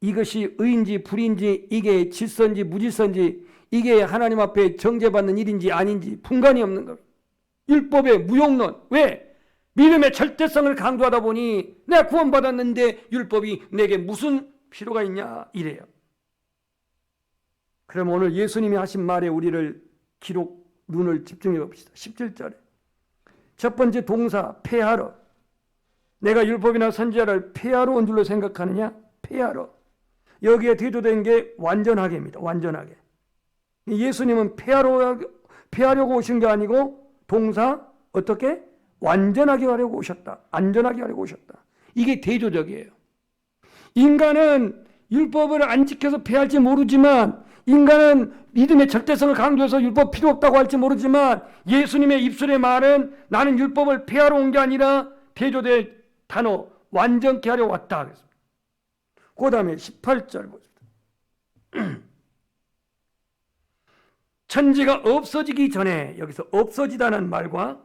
이것이 의인지 불인지, 이게 질서인지 무질서인지, 이게 하나님 앞에 정죄받는 일인지 아닌지 분간이 없는 겁니다. 율법의 무용론. 왜? 믿음의 절대성을 강조하다 보니 내가 구원받았는데 율법이 내게 무슨 필요가 있냐 이래요. 그럼 오늘 예수님이 하신 말에 우리를 눈을 집중해 봅시다. 17절에 첫 번째 동사 폐하러. 내가 율법이나 선지자를 폐하러 온 줄로 생각하느냐? 폐하러. 여기에 대조된 게 완전하게입니다. 완전하게. 예수님은 폐하려고 오신 게 아니고 동사 어떻게? 완전하게 하려고 오셨다. 안전하게 하려고 오셨다. 이게 대조적이에요. 인간은 율법을 안 지켜서 폐할지 모르지만, 인간은 믿음의 절대성을 강조해서 율법 필요 없다고 할지 모르지만, 예수님의 입술의 말은 나는 율법을 폐하러 온 게 아니라 대조될 단어 완전케 하려 왔다. 그 다음에 18절 보십시오. 천지가 없어지기 전에, 여기서 없어지다는 말과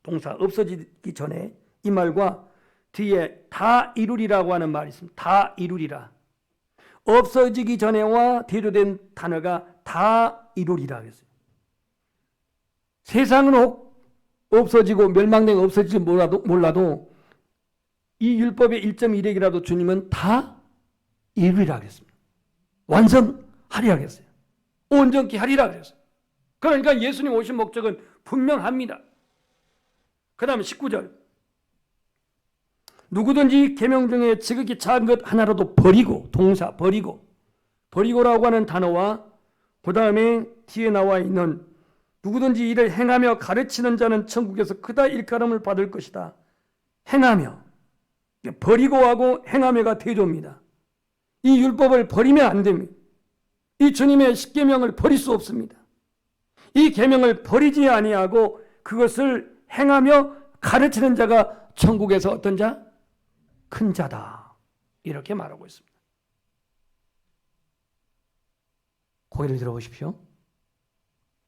동사 없어지기 전에 이 말과 뒤에 다 이루리라고 하는 말이 있습니다. 다 이루리라. 없어지기 전에와 대조된 단어가 다 이루리라 그랬어요. 세상은 혹 없어지고 멸망되고 없어질지 몰라도 이 율법의 1.1획이라도 주님은 다 이루리라 그랬습니다. 완성하리라 그랬어요. 온전케 하리라 그랬어요. 그러니까 예수님 오신 목적은 분명합니다. 그 다음에 19절. 누구든지 계명 중에 지극히 작은 것 하나라도 버리고, 동사 버리고라고 하는 단어와 그 다음에 뒤에 나와 있는 누구든지 이를 행하며 가르치는 자는 천국에서 크다 일컬음을 받을 것이다. 행하며, 버리고 하고 행하며가 대조입니다. 이 율법을 버리면 안 됩니다. 이 주님의 십계명을 버릴 수 없습니다. 이 계명을 버리지 아니하고 그것을 행하며 가르치는 자가 천국에서 어떤 자? 큰 자다. 이렇게 말하고 있습니다. 고개를 들어보십시오.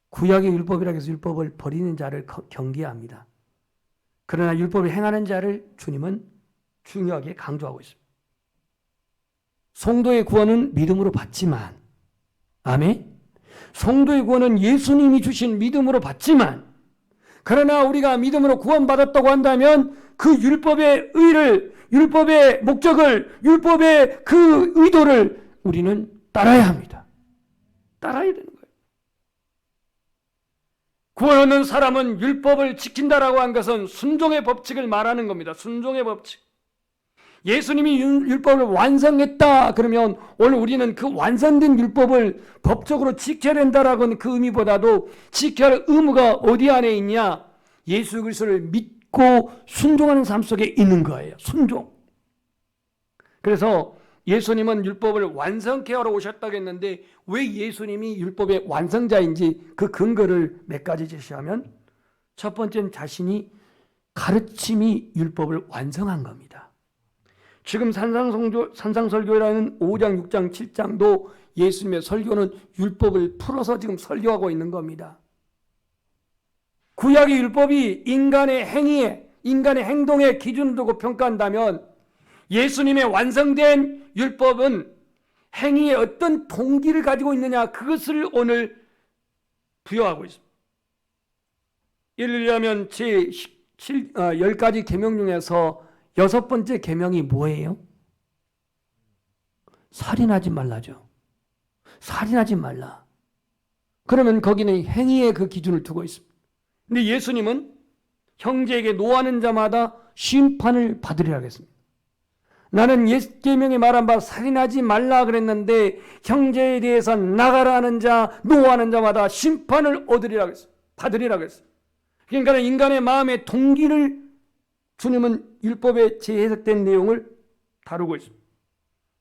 구약의 율법이라 해서 율법을 버리는 자를 경계합니다. 그러나 율법을 행하는 자를 주님은 중요하게 강조하고 있습니다. 성도의 구원은 믿음으로 받지만, 아멘. 성도의 구원은 예수님이 주신 믿음으로 받지만, 그러나 우리가 믿음으로 구원받았다고 한다면 그 율법의 의를, 율법의 목적을, 율법의 그 의도를 우리는 따라야 합니다. 따라야 되는 거예요. 구원 얻는 사람은 율법을 지킨다라고 한 것은 순종의 법칙을 말하는 겁니다. 순종의 법칙. 예수님이 율법을 완성했다 그러면 오늘 우리는 그 완성된 율법을 법적으로 지켜야 된다라고 하는 그 의미보다도 지켜야 할 의무가 어디 안에 있냐? 예수 그리스도를 믿고 순종하는 삶 속에 있는 거예요. 순종. 그래서 예수님은 율법을 완성케 하러 오셨다고 했는데 왜 예수님이 율법의 완성자인지 그 근거를 몇 가지 제시하면, 첫 번째는 자신이 가르침이 율법을 완성한 겁니다. 지금 산상설교라는 5장, 6장, 7장도 예수님의 설교는 율법을 풀어서 지금 설교하고 있는 겁니다. 구약의 율법이 인간의 행위에, 인간의 행동에 기준을 두고 평가한다면 예수님의 완성된 율법은 행위에 어떤 동기를 가지고 있느냐, 그것을 오늘 부여하고 있습니다. 예를 들자면 제 10가지 계명 중에서 6번째 계명이 뭐예요? 살인하지 말라죠. 살인하지 말라. 그러면 거기는 행위의 그 기준을 두고 있습니다. 근데 예수님은 형제에게 노하는 자마다 심판을 받으리라 했습니다. 나는 옛 계명에 말한 바 살인하지 말라 그랬는데 형제에 대해서 나가라 하는 자, 노하는 자마다 심판을 얻으리라 했습니다. 받으리라 했습니다. 그러니까 인간의 마음의 동기를 주님은 율법에 재해석된 내용을 다루고 있습니다.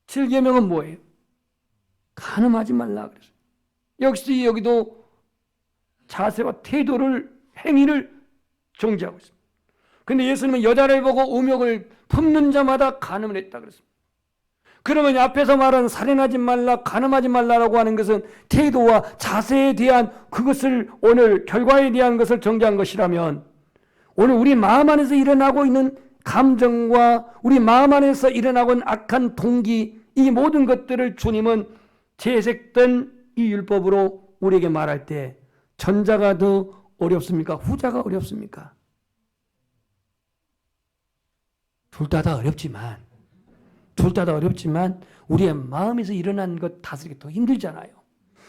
7계명은 뭐예요? 간음하지 말라 그랬어요. 역시 여기도 자세와 태도를, 행위를 정지하고 있습니다. 그런데 예수님은 여자를 보고 음욕을 품는 자마다 간음을 했다 그랬습니다. 그러면 앞에서 말한 살인하지 말라, 간음하지 말라라고 하는 것은 태도와 자세에 대한 그것을, 오늘 결과에 대한 것을 정지한 것이라면, 오늘 우리 마음 안에서 일어나고 있는 감정과 우리 마음 안에서 일어나고 있는 악한 동기, 이 모든 것들을 주님은 재해석된 이 율법으로 우리에게 말할 때 전자가 더 어렵습니까? 후자가 어렵습니까? 둘 다 어렵지만 우리의 마음에서 일어난 것 다스리기 더 힘들잖아요.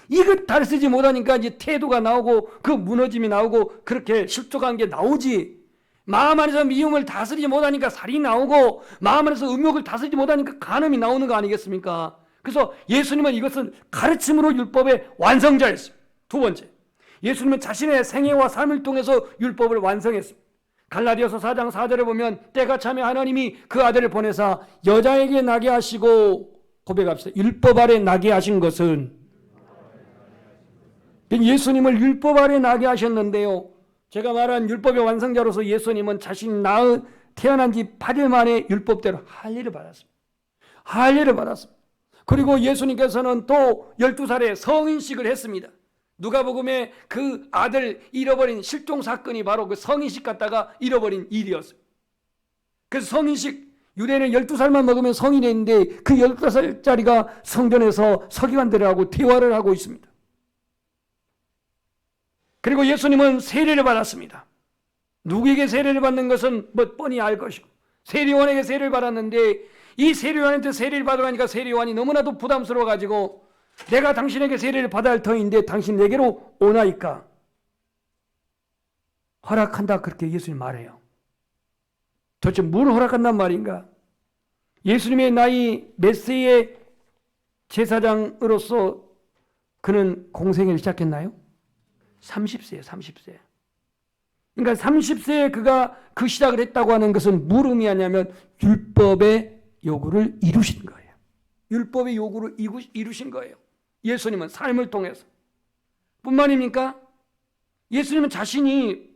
이것 다스리지 못하니까 이제 태도가 나오고 그 무너짐이 나오고 그렇게 실족한 게 나오지. 마음 안에서 미움을 다스리지 못하니까 살이 나오고 마음 안에서 음욕을 다스리지 못하니까 간음이 나오는 거 아니겠습니까? 그래서 예수님은 이것은 가르침으로 율법의 완성자였습니다. 두 번째, 예수님은 자신의 생애와 삶을 통해서 율법을 완성했습니다. 갈라디아서 4장 4절에 보면 때가 차면 하나님이 그 아들을 보내사 여자에게 나게 하시고, 고백합시다. 율법 아래 나게 하신 것은, 예수님을 율법 아래 나게 하셨는데요, 제가 말한 율법의 완성자로서 예수님은 자신이 태어난 지 8일 만에 율법대로 할례를 받았습니다. 할례를 받았습니다. 그리고 예수님께서는 또 12살에 성인식을 했습니다. 누가복음에 그 아들 잃어버린 실종 사건이 바로 그 성인식 갔다가 잃어버린 일이었어요. 그래서 성인식, 유대인은 12살만 먹으면 성인이 됐는데 그 12살짜리가 성전에서 서기관들하고 대화를 하고 있습니다. 그리고 예수님은 세례를 받았습니다. 누구에게 세례를 받는 것은 뭐 뻔히 알 것이고, 세례요한에게 세례를 받았는데 이 세례요한한테 세례를 받으라니까 세례요한이 너무나도 부담스러워가지고 내가 당신에게 세례를 받아야 할 터인데 당신 내게로 오나이까? 허락한다, 그렇게 예수님 말해요. 도대체 뭘 허락한단 말인가? 예수님의 나이 몇 세의 제사장으로서 그는 공생애를 시작했나요? 30세예요, 30세. 그러니까 30세에 그가 그 시작을 했다고 하는 것은 뭘 의미하냐면 율법의 요구를 이루신 거예요. 율법의 요구를 이루신 거예요. 예수님은 삶을 통해서. 뿐만입니까? 예수님은 자신이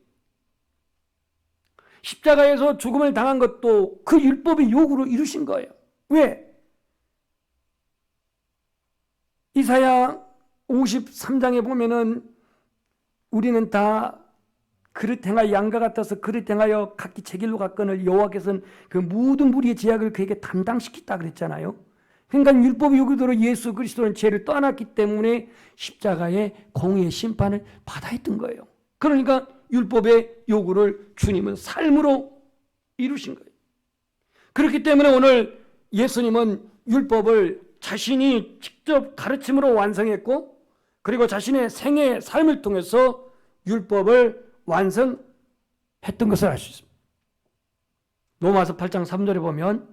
십자가에서 죽음을 당한 것도 그 율법의 요구를 이루신 거예요. 왜? 이사야 53장에 보면은 우리는 다 그릇 행하여 양과 같아서 그릇 행하여 각기 제 길로 갔거늘 여호와께서는 그 모든 무리의 죄악을 그에게 담당시켰다 그랬잖아요. 그러니까 율법의 요구대로 예수 그리스도는 죄를 떠났기 때문에 십자가의 공의의 심판을 받아야 했던 거예요. 그러니까 율법의 요구를 주님은 삶으로 이루신 거예요. 그렇기 때문에 오늘 예수님은 율법을 자신이 직접 가르침으로 완성했고, 그리고 자신의 생애의 삶을 통해서 율법을 완성했던 것을 알 수 있습니다. 로마서 8장 3절에 보면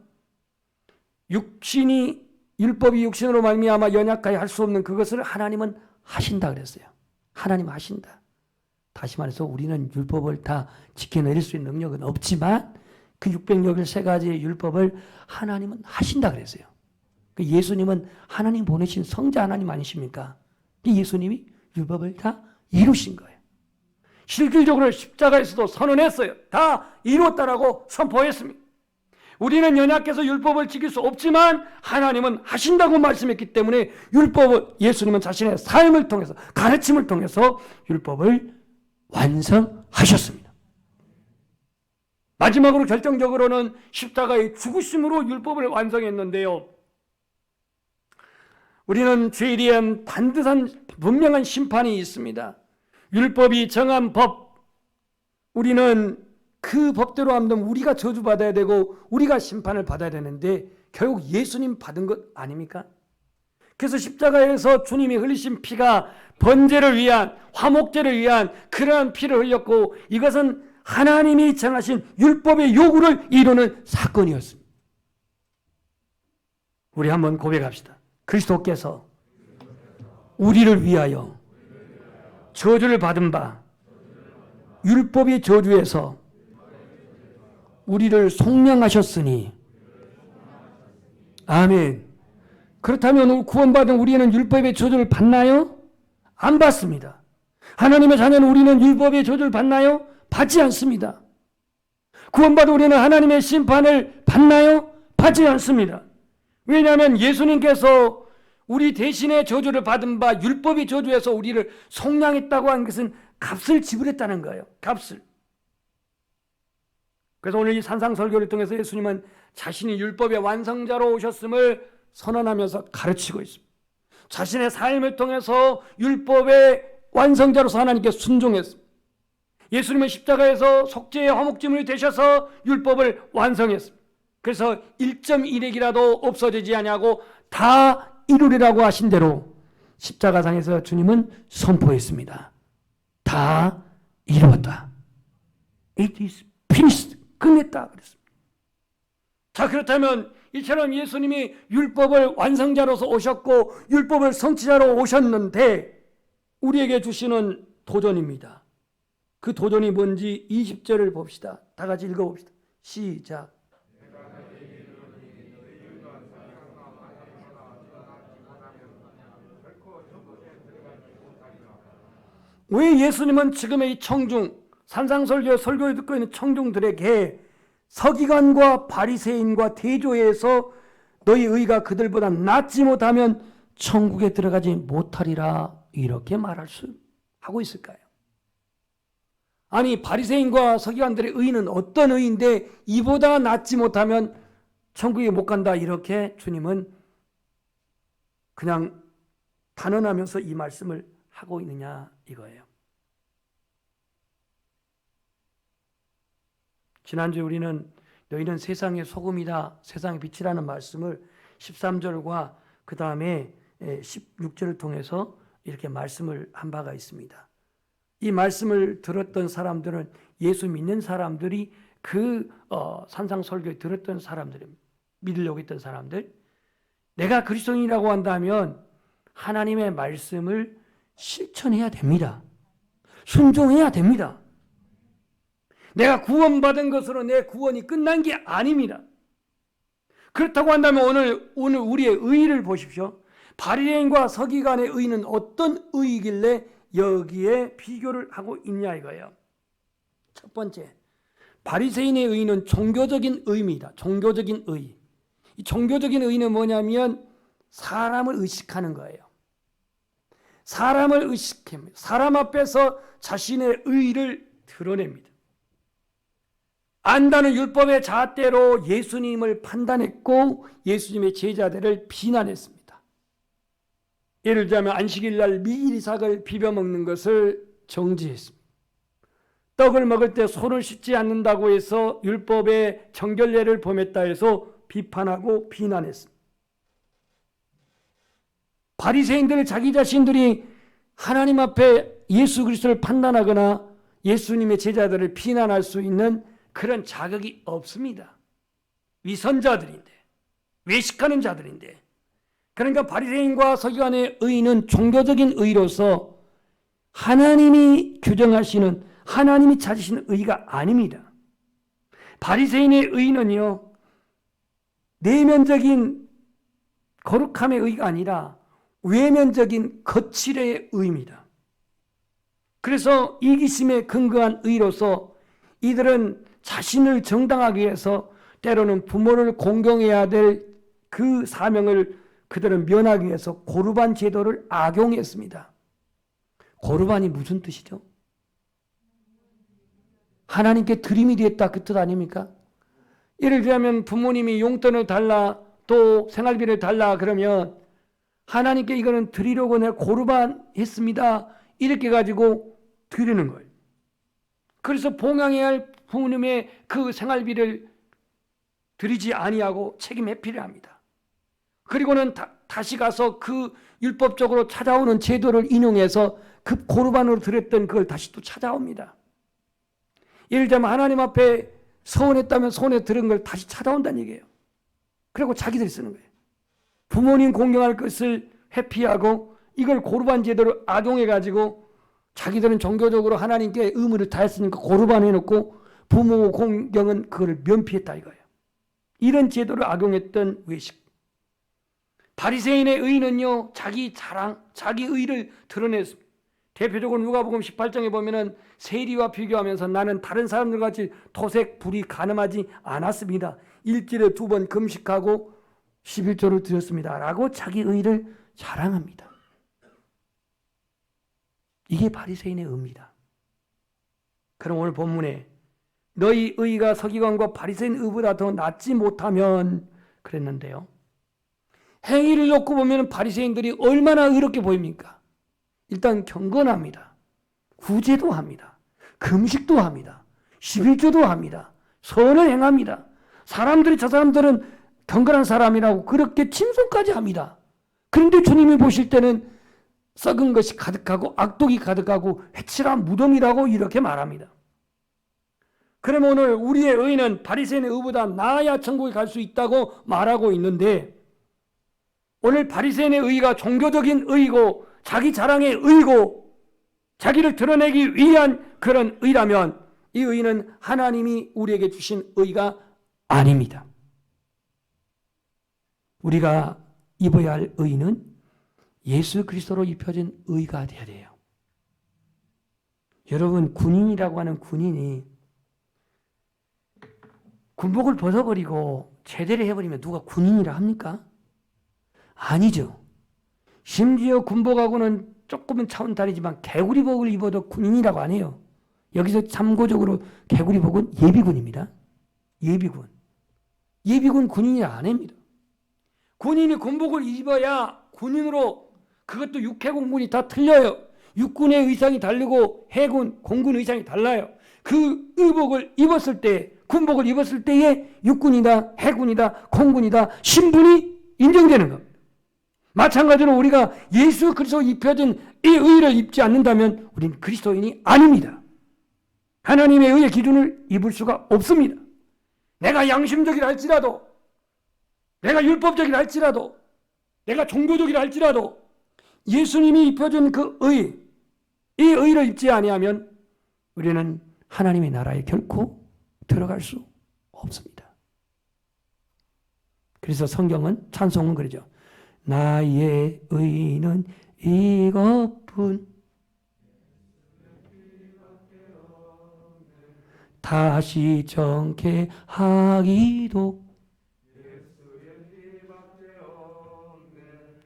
율법이 육신으로 말미암아 연약하여 할 수 없는 그것을 하나님은 하신다 그랬어요. 하나님 하신다. 다시 말해서 우리는 율법을 다 지켜내릴 수 있는 능력은 없지만 그 613가지의 율법을 하나님은 하신다 그랬어요. 예수님은 하나님 보내신 성자 하나님 아니십니까? 예수님이 율법을 다 이루신 거예요. 실질적으로 십자가에서도 선언했어요. 다 이루었다라고 선포했습니다. 우리는 연약해서 율법을 지킬 수 없지만 하나님은 하신다고 말씀했기 때문에 율법을, 예수님은 자신의 삶을 통해서, 가르침을 통해서 율법을 완성하셨습니다. 마지막으로 결정적으로는 십자가의 죽으심으로 율법을 완성했는데요. 우리는 죄에 대한 반드한 분명한 심판이 있습니다. 율법이 정한 법, 우리는 그 법대로 하면 우리가 저주받아야 되고 우리가 심판을 받아야 되는데 결국 예수님 받은 것 아닙니까? 그래서 십자가에서 주님이 흘리신 피가 번제를 위한, 화목제를 위한 그러한 피를 흘렸고, 이것은 하나님이 정하신 율법의 요구를 이루는 사건이었습니다. 우리 한번 고백합시다. 그리스도께서 우리를 위하여 저주를 받은 바 율법의 저주에서 우리를 속량하셨으니, 아멘. 그렇다면 구원받은 우리는 율법의 저주를 받나요? 안 받습니다. 하나님의 자녀는 우리는 율법의 저주를 받나요? 받지 않습니다. 구원받은 우리는 하나님의 심판을 받나요? 받지 않습니다. 왜냐하면 예수님께서 우리 대신에 저주를 받은 바 율법의 저주에서 우리를 속량했다고 하는 것은 값을 지불했다는 거예요. 값을. 그래서 오늘 이 산상설교를 통해서 예수님은 자신이 율법의 완성자로 오셨음을 선언하면서 가르치고 있습니다. 자신의 삶을 통해서 율법의 완성자로서 하나님께 순종했습니다. 예수님은 십자가에서 속죄의 화목제물이 되셔서 율법을 완성했습니다. 그래서 1.1핵이라도 없어지지 아니하고 다 이루리라고 하신 대로 십자가상에서 주님은 선포했습니다. 다 이루었다. It is finished. 끝냈다 그랬습니다. 자, 그렇다면 이처럼 예수님이 율법을 완성자로서 오셨고 율법을 성취자로 오셨는데 우리에게 주시는 도전입니다. 그 도전이 뭔지 20절을 봅시다. 다 같이 읽어봅시다. 시작. 왜 예수님은 지금의 이 청중, 산상설교 설교를 듣고 있는 청중들에게 서기관과 바리새인과 대조해서 너희 의가 그들보다 낫지 못하면 천국에 들어가지 못하리라 이렇게 말할 수 하고 있을까요? 아니, 바리새인과 서기관들의 의는 어떤 의인데 이보다 낫지 못하면 천국에 못 간다 이렇게 주님은 그냥 단언하면서 이 말씀을 하고 있느냐 이거예요. 지난주에 우리는 너희는 세상의 소금이다, 세상의 빛이라는 말씀을 13절과 그 다음에 16절을 통해서 이렇게 말씀을 한 바가 있습니다. 이 말씀을 들었던 사람들은 예수 믿는 사람들이 그 산상설교에 들었던 사람들, 믿으려고 했던 사람들, 내가 그리스도인이라고 한다면 하나님의 말씀을 실천해야 됩니다. 순종해야 됩니다. 내가 구원받은 것으로 내 구원이 끝난 게 아닙니다. 그렇다고 한다면 오늘 우리의 의의를 보십시오. 바리새인과 서기관의 의의는 어떤 의의길래 여기에 비교를 하고 있냐 이거예요. 첫 번째, 바리새인의 의의는 종교적인 의입니다. 종교적인 의의. 이 종교적인 의의는 뭐냐면 사람을 의식하는 거예요. 사람을 의식합니다. 사람 앞에서 자신의 의의를 드러냅니다. 안다는 율법의 잣대로 예수님을 판단했고 예수님의 제자들을 비난했습니다. 예를 들자면 안식일 날 미리삭을 비벼 먹는 것을 정지했습니다. 떡을 먹을 때 손을 씻지 않는다고 해서 율법의 정결례를 범했다 해서 비판하고 비난했습니다. 바리새인들은 자기 자신들이 하나님 앞에 예수 그리스도를 판단하거나 예수님의 제자들을 비난할 수 있는 그런 자격이 없습니다. 위선자들인데, 외식하는 자들인데. 그러니까 바리새인과 서기관의 의의는 종교적인 의의로서 하나님이 규정하시는, 하나님이 찾으시는 의의가 아닙니다. 바리새인의 의의는요, 내면적인 거룩함의 의의가 아니라 외면적인 거칠의 의의입니다. 그래서 이기심에 근거한 의의로서 이들은 자신을 정당하기 위해서 때로는 부모를 공경해야 될 그 사명을 그들은 면하기 위해서 고르반 제도를 악용했습니다. 고르반이 무슨 뜻이죠? 하나님께 드림이 되었다 그 뜻 아닙니까? 예를 들자면 부모님이 용돈을 달라 또 생활비를 달라 그러면 하나님께 이거는 드리려고 내가 고르반 했습니다. 이렇게 가지고 드리는 거예요. 그래서 봉양해야 할 부모님의 그 생활비를 드리지 아니하고 책임 회피를 합니다. 그리고는 다시 가서 그 율법적으로 찾아오는 제도를 인용해서 그 고르반으로 드렸던 그걸 다시 또 찾아옵니다. 예를 들자면 하나님 앞에 서운했다면 손에 들은 걸 다시 찾아온다는 얘기예요. 그리고 자기들이 쓰는 거예요. 부모님 공경할 것을 회피하고 이걸 고르반 제도를 악용해가지고 자기들은 종교적으로 하나님께 의무를 다했으니까 고르반 해놓고 부모 공경은 그걸 면피했다 이거예요. 이런 제도를 악용했던 외식. 바리새인의 의의는요, 자기 자랑, 자기 의의를 드러냈습니다. 대표적으로 누가복음 18장에 보면은 세리와 비교하면서 나는 다른 사람들 같이 토색, 불이 가늠하지 않았습니다. 일주일에 2번 금식하고 11조를 드렸습니다. 라고 자기 의의를 자랑합니다. 이게 바리새인의 의입니다. 그럼 오늘 본문에 너희 의의가 서기관과 바리새인 의보다 더 낫지 못하면 그랬는데요. 행위를 놓고 보면 바리새인들이 얼마나 의롭게 보입니까? 일단 경건합니다. 구제도 합니다. 금식도 합니다. 11조도 합니다. 선을 행합니다. 사람들이 저 사람들은 경건한 사람이라고 그렇게 칭송까지 합니다. 그런데 주님이 보실 때는 썩은 것이 가득하고 악독이 가득하고 회칠한 무덤이라고 이렇게 말합니다. 그럼 오늘 우리의 의는 바리새인의 의보다 나아야 천국에 갈 수 있다고 말하고 있는데 오늘 바리새인의 의가 종교적인 의고 자기 자랑의 의고 자기를 드러내기 위한 그런 의라면 이 의는 하나님이 우리에게 주신 의가 아닙니다. 우리가 입어야 할 의는 예수 그리스도로 입혀진 의가 되어야 돼요. 여러분, 군인이라고 하는 군인이 군복을 벗어버리고 제대를 해버리면 누가 군인이라 합니까? 아니죠. 심지어 군복하고는 조금은 차원 다르지만 개구리복을 입어도 군인이라고 안 해요. 여기서 참고적으로 개구리복은 예비군입니다. 예비군. 예비군 군인이라 안 합니다. 군인이 군복을 입어야 군인으로, 그것도 육해공군이 다 틀려요. 육군의 의상이 다르고 해군, 공군 의상이 달라요. 그 의복을 입었을 때, 군복을 입었을 때에 육군이다, 해군이다, 공군이다 신분이 인정되는 겁니다. 마찬가지로 우리가 예수 그리스도 입혀진 이 의를 입지 않는다면 우리는 그리스도인이 아닙니다. 하나님의 의의 기준을 입을 수가 없습니다. 내가 양심적이라 할지라도, 내가 율법적이라 할지라도, 내가 종교적이라 할지라도 예수님이 입혀준 그 의, 이 의를 입지 아니하면 우리는 하나님의 나라에 결코 들어갈 수 없습니다. 그래서 성경은, 찬송은 그러죠. 나의 의는 이것뿐, 다시 정케 하기도.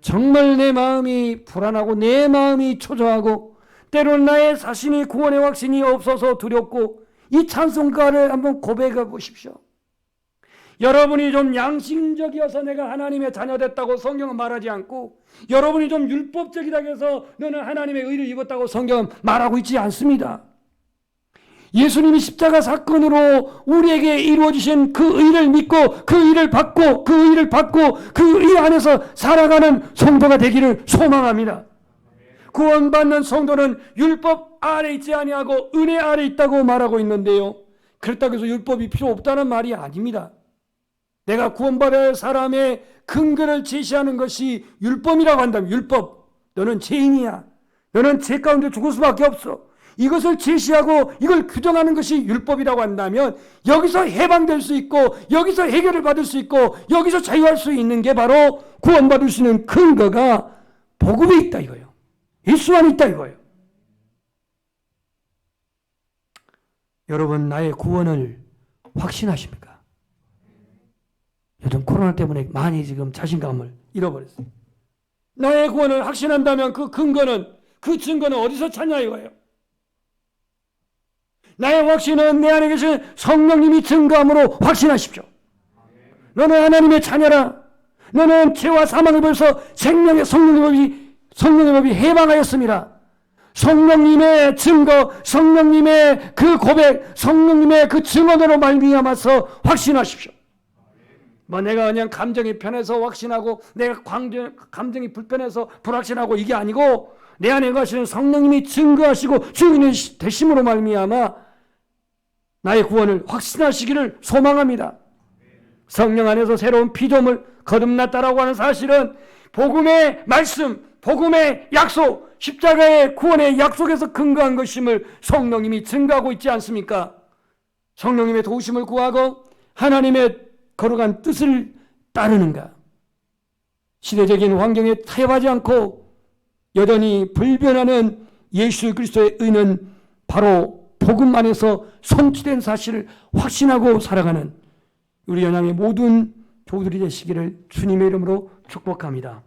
정말 내 마음이 불안하고 내 마음이 초조하고 때로는 나의 자신이 구원의 확신이 없어서 두렵고, 이 찬송가를 한번 고백해 보십시오. 여러분이 좀 양심적이어서 내가 하나님의 자녀됐다고 성경은 말하지 않고, 여러분이 좀 율법적이다 해서 너는 하나님의 의를 입었다고 성경은 말하고 있지 않습니다. 예수님이 십자가 사건으로 우리에게 이루어지신 그 의를 믿고 그 의를 받고 그 의 안에서 살아가는 성도가 되기를 소망합니다. 구원받는 성도는 율법 아래 있지 아니하고 은혜 아래 있다고 말하고 있는데요, 그렇다고 해서 율법이 필요 없다는 말이 아닙니다. 내가 구원받아야 할 사람의 근거를 제시하는 것이 율법이라고 한다면, 율법, 너는 죄인이야, 너는 죄 가운데 죽을 수밖에 없어, 이것을 제시하고 이걸 규정하는 것이 율법이라고 한다면, 여기서 해방될 수 있고 여기서 해결을 받을 수 있고 여기서 자유할 수 있는 게 바로 구원받을 수 있는 근거가 복음에 있다 이거예요. 예수 안에 있다 이거예요. 여러분, 나의 구원을 확신하십니까? 요즘 코로나 때문에 많이 지금 자신감을 잃어버렸어요. 나의 구원을 확신한다면 그 근거는, 그 증거는 어디서 찾냐 이거예요. 나의 확신은 내 안에 계신 성령님이 증거함으로 확신하십시오. 너는 하나님의 자녀라. 너는 죄와 사망을 벌써 생명의 성령의 법이 해방하였습니다. 성령님의 증거, 성령님의 그 고백, 성령님의 그 증언으로 말미암아서 확신하십시오. 뭐 내가 그냥 감정이 편해서 확신하고, 내가 감정이 불편해서 불확신하고, 이게 아니고 내 안에 가시는 성령님이 증거하시고 증인이 되심으로 말미암아 나의 구원을 확신하시기를 소망합니다. 성령 안에서 새로운 피조물 거듭났다라고 하는 사실은 복음의 말씀, 복음의 약속, 십자가의 구원의 약속에서 근거한 것임을 성령님이 증거하고 있지 않습니까? 성령님의 도우심을 구하고 하나님의 거룩한 뜻을 따르는가? 시대적인 환경에 타협하지 않고 여전히 불변하는 예수 그리스도의 의는 바로 복음 안에서 성취된 사실을 확신하고 살아가는 우리 연양의 모든 교우들이 되시기를 주님의 이름으로 축복합니다.